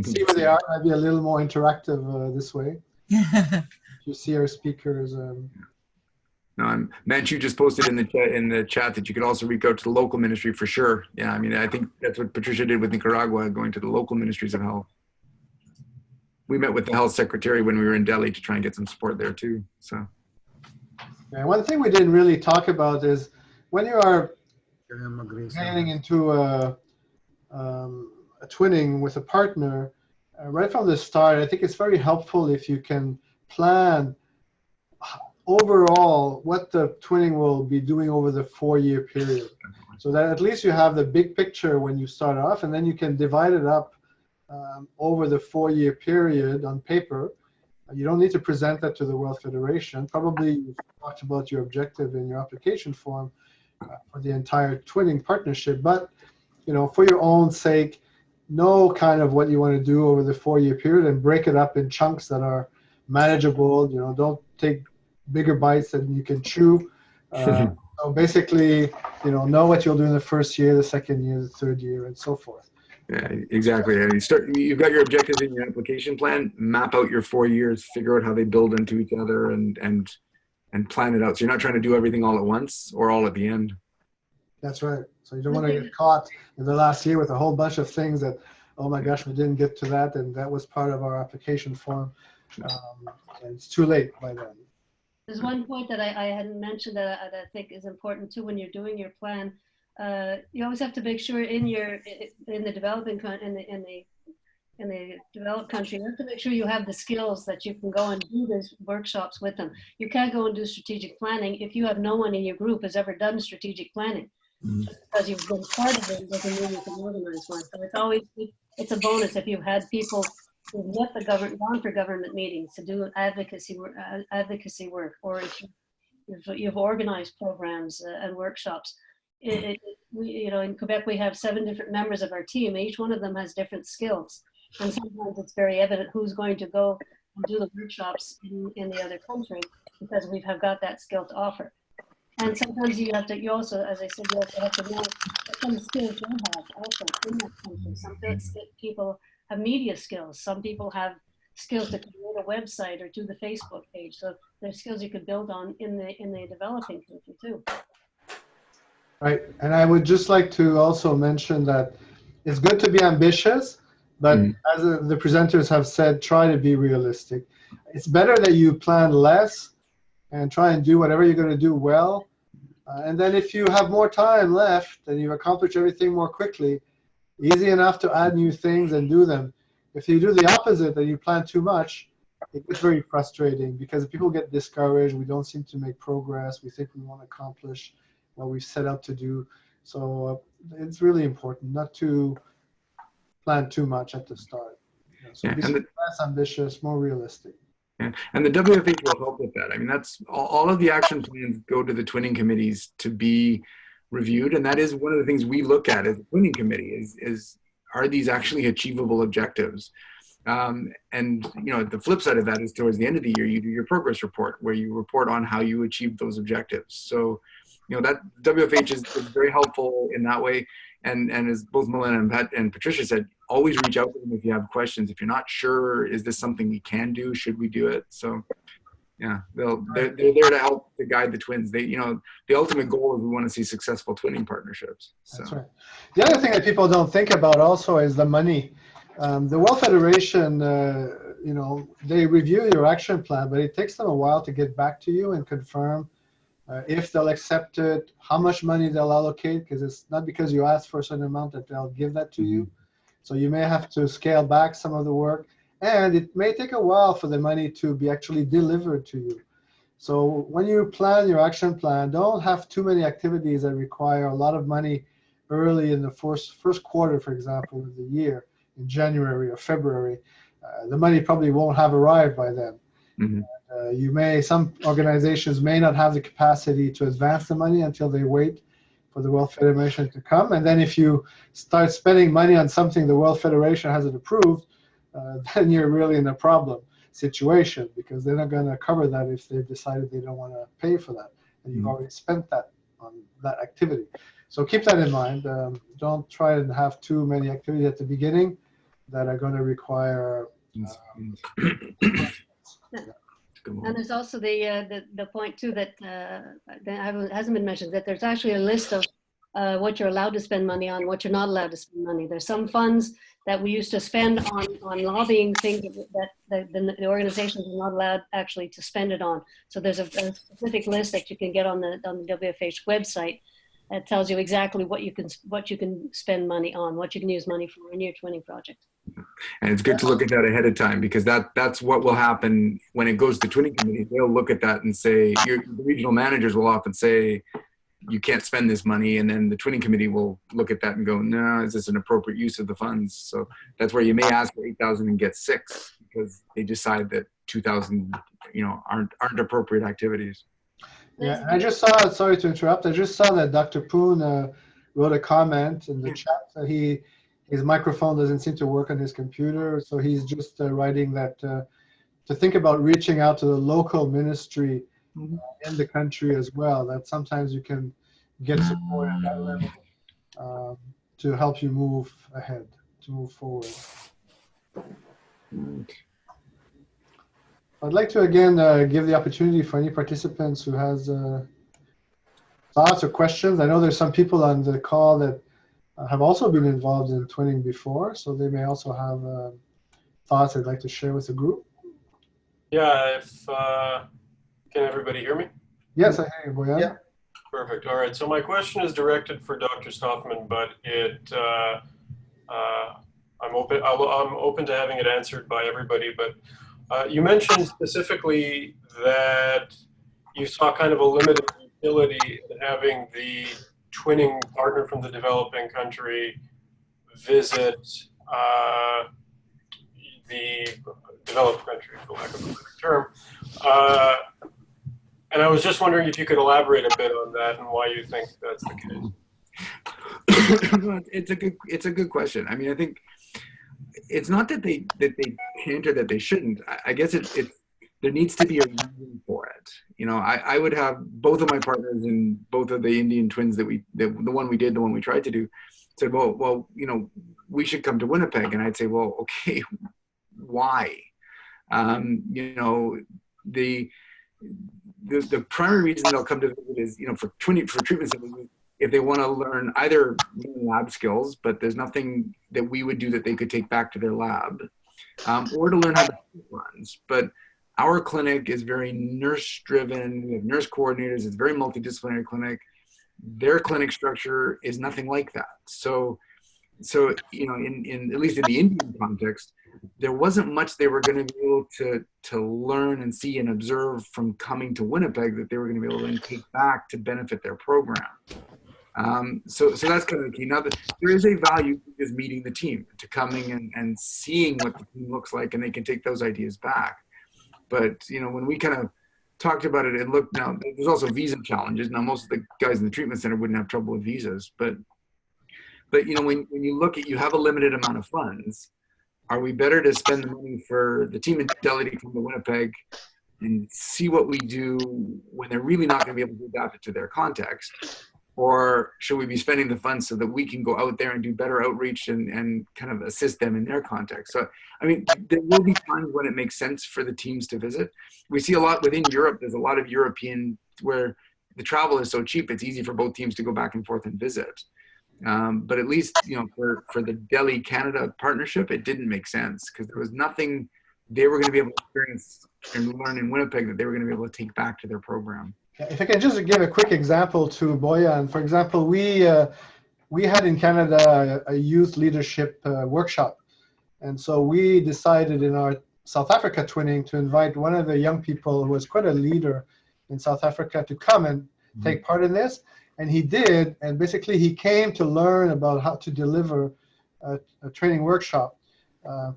see where they are. Might be a little more interactive this way. You see our speakers. No, Manchu just posted in the chat that you could also reach out to the local ministry for sure. Yeah, I mean, I think that's what Patricia did with Nicaragua, going to the local ministries of health. We met with the health secretary when we were in Delhi to try and get some support there too. So, yeah, one thing we didn't really talk about is when you are getting into a twinning with a partner, right from the start, I think it's very helpful if you can plan overall what the twinning will be doing over the 4-year period, so that at least you have the big picture when you start off, and then you can divide it up over the 4-year period on paper. You don't need to present that to the World Federation. Probably you've talked about your objective in your application form for the entire twinning partnership, but you know, for your own sake, know kind of what you want to do over the 4-year period and break it up in chunks that are manageable. You know, don't take bigger bites than you can chew. So basically, you know what you'll do in the first year, the second year, the third year, and so forth. Yeah, exactly. And you've got your objectives in your application plan, map out your 4 years, figure out how they build into each other, and plan it out. So you're not trying to do everything all at once or all at the end. That's right. So you don't want to get caught in the last year with a whole bunch of things that, oh my gosh, we didn't get to that, and that was part of our application form. And it's too late by then. There's one point that I hadn't mentioned that I think is important too when you're doing your plan. You always have to make sure in the developing in the developed country, you have to make sure you have the skills that you can go and do these workshops with them. You can't go and do strategic planning if you have no one in your group has ever done strategic planning. Just because you've been part of it doesn't mean you can organize one. So it's a bonus if you've had people who've met the government, gone for government meetings to do advocacy work, or if you've organized programs and workshops. You know, in Quebec, we have 7 different members of our team. Each one of them has different skills. And sometimes it's very evident who's going to go and do the workshops in the other country because we have got that skill to offer. And sometimes you also, as I said, you also have to know what kind of skills they have also in that country. Some people have media skills. Some people have skills to create a website or do the Facebook page. So there's skills you could build on in the developing country too. Right, and I would just like to also mention that it's good to be ambitious, but as the presenters have said, try to be realistic. It's better that you plan less and try and do whatever you're going to do well. And then if you have more time left and you've accomplished everything more quickly, easy enough to add new things and do them. If you do the opposite, that you plan too much, it gets very frustrating because people get discouraged. We don't seem to make progress. We think we want to accomplish what we've set out to do. So it's really important not to plan too much at the start. You know, so be less ambitious, more realistic. Yeah. And the WFH will help with that. I mean, that's all of the action plans go to the twinning committees to be reviewed. And that is one of the things we look at as a twinning committee is are these actually achievable objectives? And, you know, the flip side of that is towards the end of the year, you do your progress report where you report on how you achieved those objectives. So, you know, that WFH is very helpful in that way. And as both Milena and Patricia said, always reach out to them if you have questions. If you're not sure, is this something we can do? Should we do it? So, yeah, they're there to help to guide the twins. They, you know, the ultimate goal is we want to see successful twinning partnerships. So. That's right. The other thing that people don't think about also is the money. The World Federation, you know, they review your action plan, but it takes them a while to get back to you and confirm if they'll accept it, how much money they'll allocate, because it's not because you ask for a certain amount that they'll give that to you. So you may have to scale back some of the work, and it may take a while for the money to be actually delivered to you. So when you plan your action plan, don't have too many activities that require a lot of money early in the first quarter, for example, of the year, in January or February. The money probably won't have arrived by then. Some organizations may not have the capacity to advance the money until they wait for the World Federation to come. And then if you start spending money on something the World Federation hasn't approved, then you're really in a problem situation, because they're not going to cover that if they've decided they don't want to pay for that. And you've already spent that on that activity. So keep that in mind. Don't try and have too many activities at the beginning that are going to require And there's also the point too that hasn't been mentioned, that there's actually a list of what you're allowed to spend money on, what you're not allowed to spend money. There's some funds that we used to spend on lobbying things that the organizations are not allowed actually to spend it on. So there's a specific list that you can get on the WFH website that tells you exactly what you can spend money on, what you can use money for in your twinning project. And it's good to look at that ahead of time, because that's what will happen when it goes to twinning committee. They'll look at that and say, the regional managers will often say, you can't spend this money, and then the twinning committee will look at that and go, no, is this an appropriate use of the funds? So that's where you may ask for 8,000 and get 6, because they decide that 2,000, aren't appropriate activities. Yeah, I just saw, sorry to interrupt, I just saw that Dr. Poon wrote a comment in the chat that his microphone doesn't seem to work on his computer, so he's just writing that to think about reaching out to the local ministry in the country as well, that sometimes you can get support at that level to help you move ahead, to move forward. I'd like to again give the opportunity for any participants who has thoughts or questions. I know there's some people on the call that have also been involved in twinning before, so they may also have thoughts they'd like to share with the group. Yeah, can everybody hear me? Yes, I hear you, Boyan. Yeah. Perfect. All right. So my question is directed for Dr. Stoffman, but I'm open to having it answered by everybody. But you mentioned specifically that you saw kind of a limited utility in having the twinning partner from the developing country visit the developed country, for lack of a better term. And I was just wondering if you could elaborate a bit on that and why you think that's the case. It's a good question. I mean, I think it's not that they can't or that they shouldn't. I guess there needs to be a reason for it. I would have both of my partners in both of the Indian twins the one we did, the one we tried to do, said, well, we should come to Winnipeg. And I'd say, well, okay, why? The primary reason they'll come to visit is, for treatment centers, if they want to learn either lab skills, but there's nothing that we would do that they could take back to their lab, or to learn how to do runs. But our clinic is very nurse-driven. We have nurse coordinators. It's a very multidisciplinary clinic. Their clinic structure is nothing like that. So in at least in the Indian context, there wasn't much they were going to be able to learn and see and observe from coming to Winnipeg that they were going to be able to take back to benefit their program. So that's kind of the key. Now, there is a value to just meeting the team, to coming and seeing what the team looks like, and they can take those ideas back. But, when we kind of talked about it, now there's also visa challenges. Now, most of the guys in the treatment center wouldn't have trouble with visas, but when you look at, you have a limited amount of funds. Are we better to spend the money for the team in Delhi to come to Winnipeg and see what we do when they're really not going to be able to adapt it to their context? Or should we be spending the funds so that we can go out there and do better outreach and kind of assist them in their context? So, I mean, there will be times when it makes sense for the teams to visit. We see a lot within Europe. There's a lot of European where the travel is so cheap, it's easy for both teams to go back and forth and visit. But at least, for the Delhi Canada partnership, it didn't make sense because there was nothing they were going to be able to experience and learn in Winnipeg that they were going to be able to take back to their program. If I can just give a quick example to Boyan. For example, we had in Canada a youth leadership workshop. And so we decided in our South Africa twinning to invite one of the young people who was quite a leader in South Africa to come and take part in this. And he did, and basically he came to learn about how to deliver a training workshop.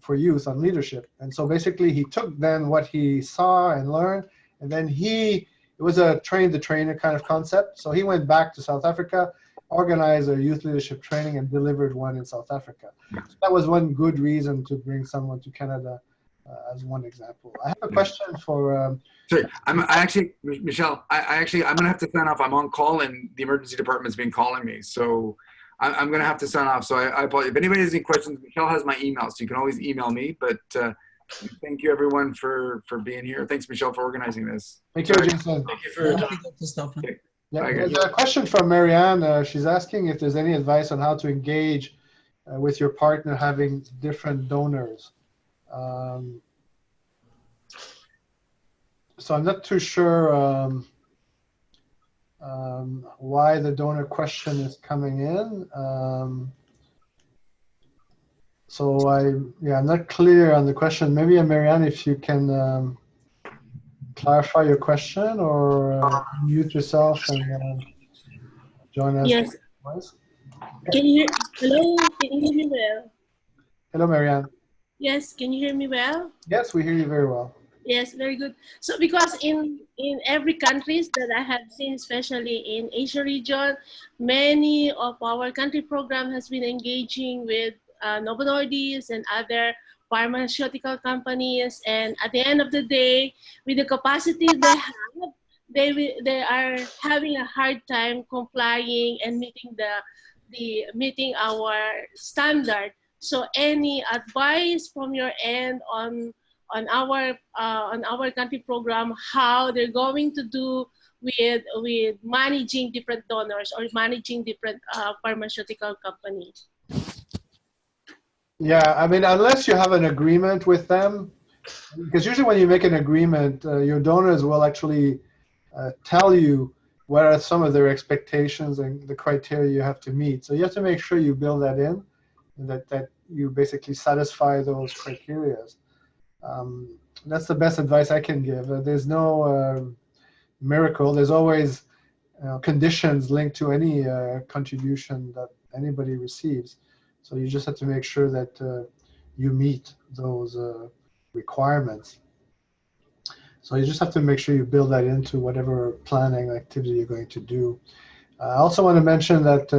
for youth on leadership. And so basically he took then what he saw and learned, and then it was a train the trainer kind of concept. So he went back to South Africa, organized a youth leadership training, and delivered one in South Africa. So that was one good reason to bring someone to Canada as one example. I have a question for... Sorry, Michelle, I'm going to have to sign off. I'm on call and the emergency department's been calling me. So I'm going to have to sign off. So I apologize. If anybody has any questions, Michelle has my email, so you can always email me. But thank you, everyone, for being here. Thanks, Michelle, for organizing this. Thank you, Jason. Thank you for your time. Okay. Yeah, there's a question from Marianne. She's asking if there's any advice on how to engage with your partner having different donors. So I'm not too sure why the donor question is coming in. So I'm not clear on the question. Maybe Marianne, if you can clarify your question or mute yourself and join us. Yes. Can you hello? Can you hear me well? Hello, Marianne. Yes. Can you hear me well? Yes, we hear you very well. Yes, very good. So because in every countries that I have seen, especially in Asia region, many of our country program has been engaging with Novo Nordisk and other pharmaceutical companies, and at the end of the day, with the capacity they have, they are having a hard time complying and meeting our standard. So any advice from your end on our country program, how they're going to do with managing different donors or managing different pharmaceutical companies? Yeah, I mean, unless you have an agreement with them, because usually when you make an agreement, your donors will actually tell you what are some of their expectations and the criteria you have to meet. So you have to make sure you build that in, and that you basically satisfy those criteria. That's the best advice I can give. There's no miracle. There's always conditions linked to any contribution that anybody receives. So you just have to make sure that you meet those requirements. So you just have to make sure you build that into whatever planning activity you're going to do. I also want to mention that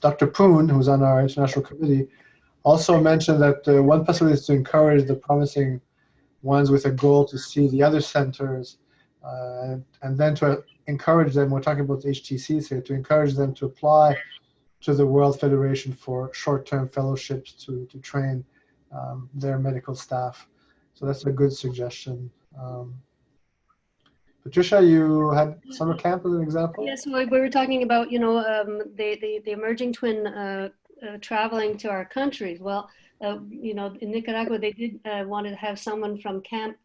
Dr. Poon, who's on our international committee, also mentioned that one possibility is to encourage the promising ones with a goal to see the other centers, and then to encourage them, we're talking about HTCs here, to encourage them to apply to the World Federation for short-term fellowships to train their medical staff. So that's a good suggestion. Patricia, you had summer camp as an example? Yes, we were talking about, the emerging twin traveling to our countries. Well, in Nicaragua, they did want to have someone from camp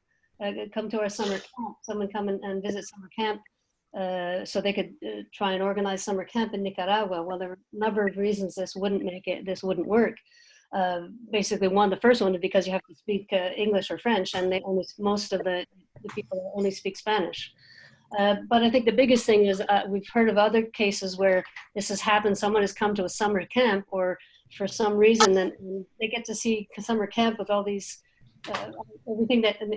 come to our summer camp, someone come and visit summer camp so they could try and organize summer camp in Nicaragua. Well, there were a number of reasons this wouldn't work. Basically, the first one is because you have to speak English or French, and most of the people only speak Spanish. But I think the biggest thing is we've heard of other cases where this has happened. Someone has come to a summer camp, or for some reason, and they get to see summer camp with all these everything that and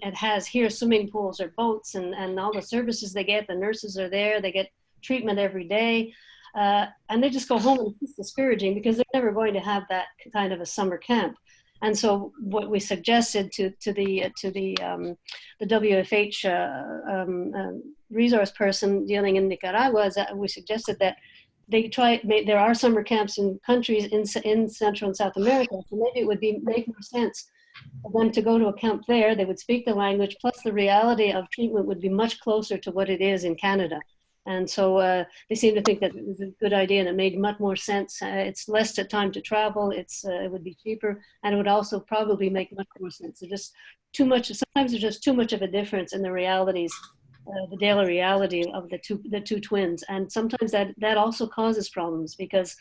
it has here: swimming pools or boats, and all the services they get. The nurses are there; they get treatment every day, and they just go home, and it's discouraging because they're never going to have that kind of a summer camp. And so, what we suggested to the WFH resource person dealing in Nicaragua is that we suggested that there are summer camps in countries in Central and South America, so maybe it would make more sense for them to go to a camp there. They would speak the language, plus the reality of treatment would be much closer to what it is in Canada. And so they seem to think that it was a good idea, and it made much more sense. It's less time to travel. It would be cheaper, and it would also probably make much more sense. Sometimes there's just too much of a difference in the realities, the daily reality of the two twins, and sometimes that also causes problems because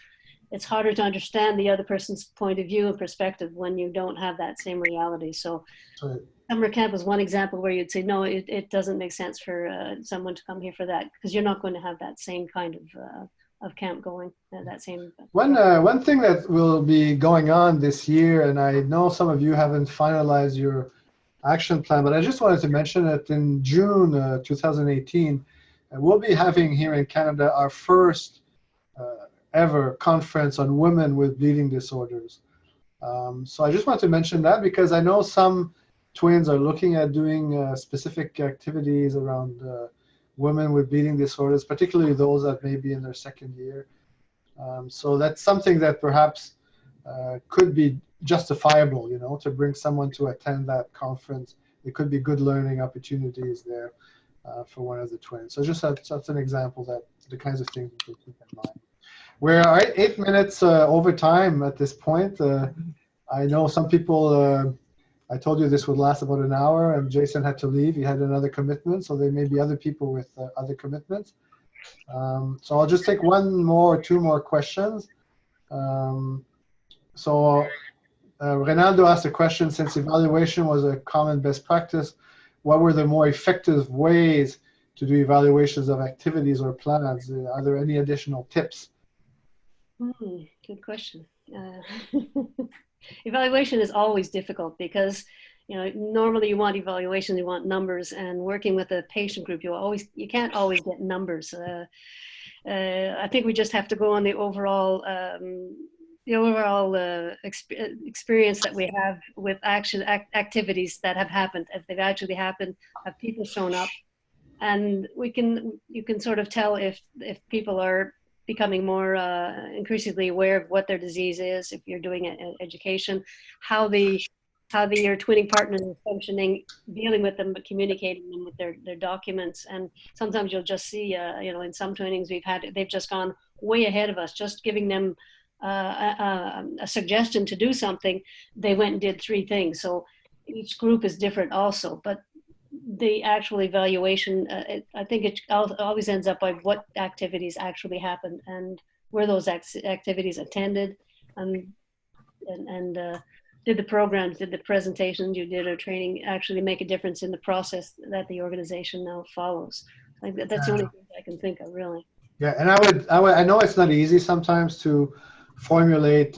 it's harder to understand the other person's point of view and perspective when you don't have that same reality. So. Right. Summer camp is one example where you'd say, no, it doesn't make sense for someone to come here for that because you're not going to have that same kind of camp going that same. One thing that will be going on this year, and I know some of you haven't finalized your action plan, but I just wanted to mention that in June 2018, we'll be having here in Canada our first ever conference on women with bleeding disorders. So I just want to mention that because I know some twins are looking at doing specific activities around women with bleeding disorders, particularly those that may be in their second year. So that's something that perhaps could be justifiable, you know, to bring someone to attend that conference. It could be good learning opportunities there for one of the twins. So just that's an example that the kinds of things we can keep in mind. We're 8 minutes over time at this point. I know some people, I told you this would last about an hour, and Jason had to leave. He had another commitment, so there may be other people with other commitments. So I'll just take one more or two more questions. Ronaldo asked a question, since evaluation was a common best practice, what were the more effective ways to do evaluations of activities or plans? Are there any additional tips? Good question. Evaluation is always difficult because, you know, normally you want evaluation, you want numbers, and working with a patient group, you can't always get numbers. I think we just have to go on the overall experience that we have with activities that have happened. If they've actually happened, have people shown up, and you can sort of tell if people are becoming more increasingly aware of what their disease is. If you're doing education, how your twinning partner is functioning, dealing with them, but communicating them with their documents. And sometimes you'll just see, you know, in some twinnings they've just gone way ahead of us, just giving them a suggestion to do something. They went and did 3 things. So each group is different also, but the actual evaluation, I think it always ends up by what activities actually happened and were those activities attended, and did the programs, did the presentations you did or training actually make a difference in the process that the organization now follows? Like that's the only thing I can think of, really. Yeah, and I know it's not easy sometimes to formulate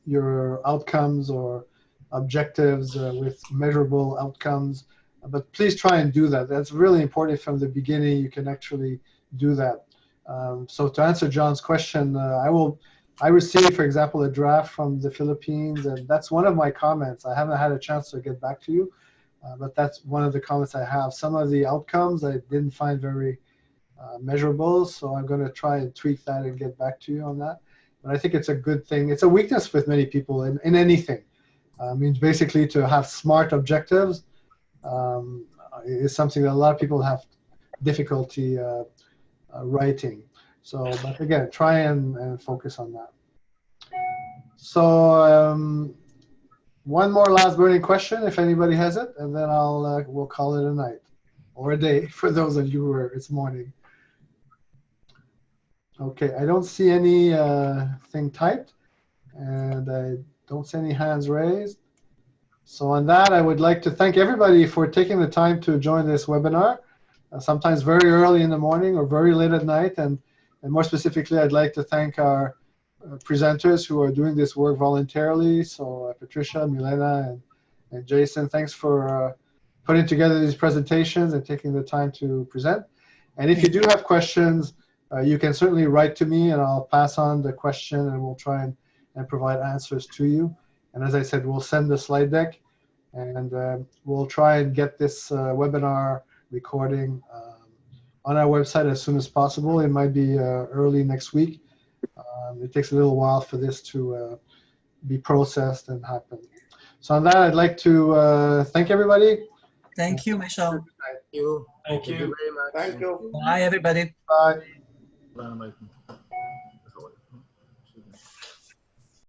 your outcomes or objectives with measurable outcomes, but please try and do that. That's really important. From the beginning you can actually do that. So to answer John's question, I received, for example, a draft from the Philippines, and that's one of my comments. I haven't had a chance to get back to you, but that's one of the comments I have. Some of the outcomes I didn't find very measurable, so I'm going to try and tweak that and get back to you on that. But I think it's a good thing. It's a weakness with many people in anything. Means basically to have smart objectives is something that a lot of people have difficulty writing. So, but again, try and focus on that. So one more last burning question, if anybody has it, and then we'll call it a night or a day for those of you who it's morning. Okay, I don't see any thing typed, and I don't see any hands raised. So on that, I would like to thank everybody for taking the time to join this webinar, sometimes very early in the morning or very late at night. And more specifically, I'd like to thank our presenters who are doing this work voluntarily. So Patricia, Milena, and Jason, thanks for putting together these presentations and taking the time to present. And if you do have questions, you can certainly write to me, and I'll pass on the question, and we'll try and provide answers to you. And as I said, we'll send the slide deck, and we'll try and get this webinar recording on our website as soon as possible. It might be early next week. It takes a little while for this to be processed and happen. So on that, I'd like to thank everybody. Thank you, Michel. Thank you. Thank you very much. Thank you. Bye, everybody. Bye. Bye.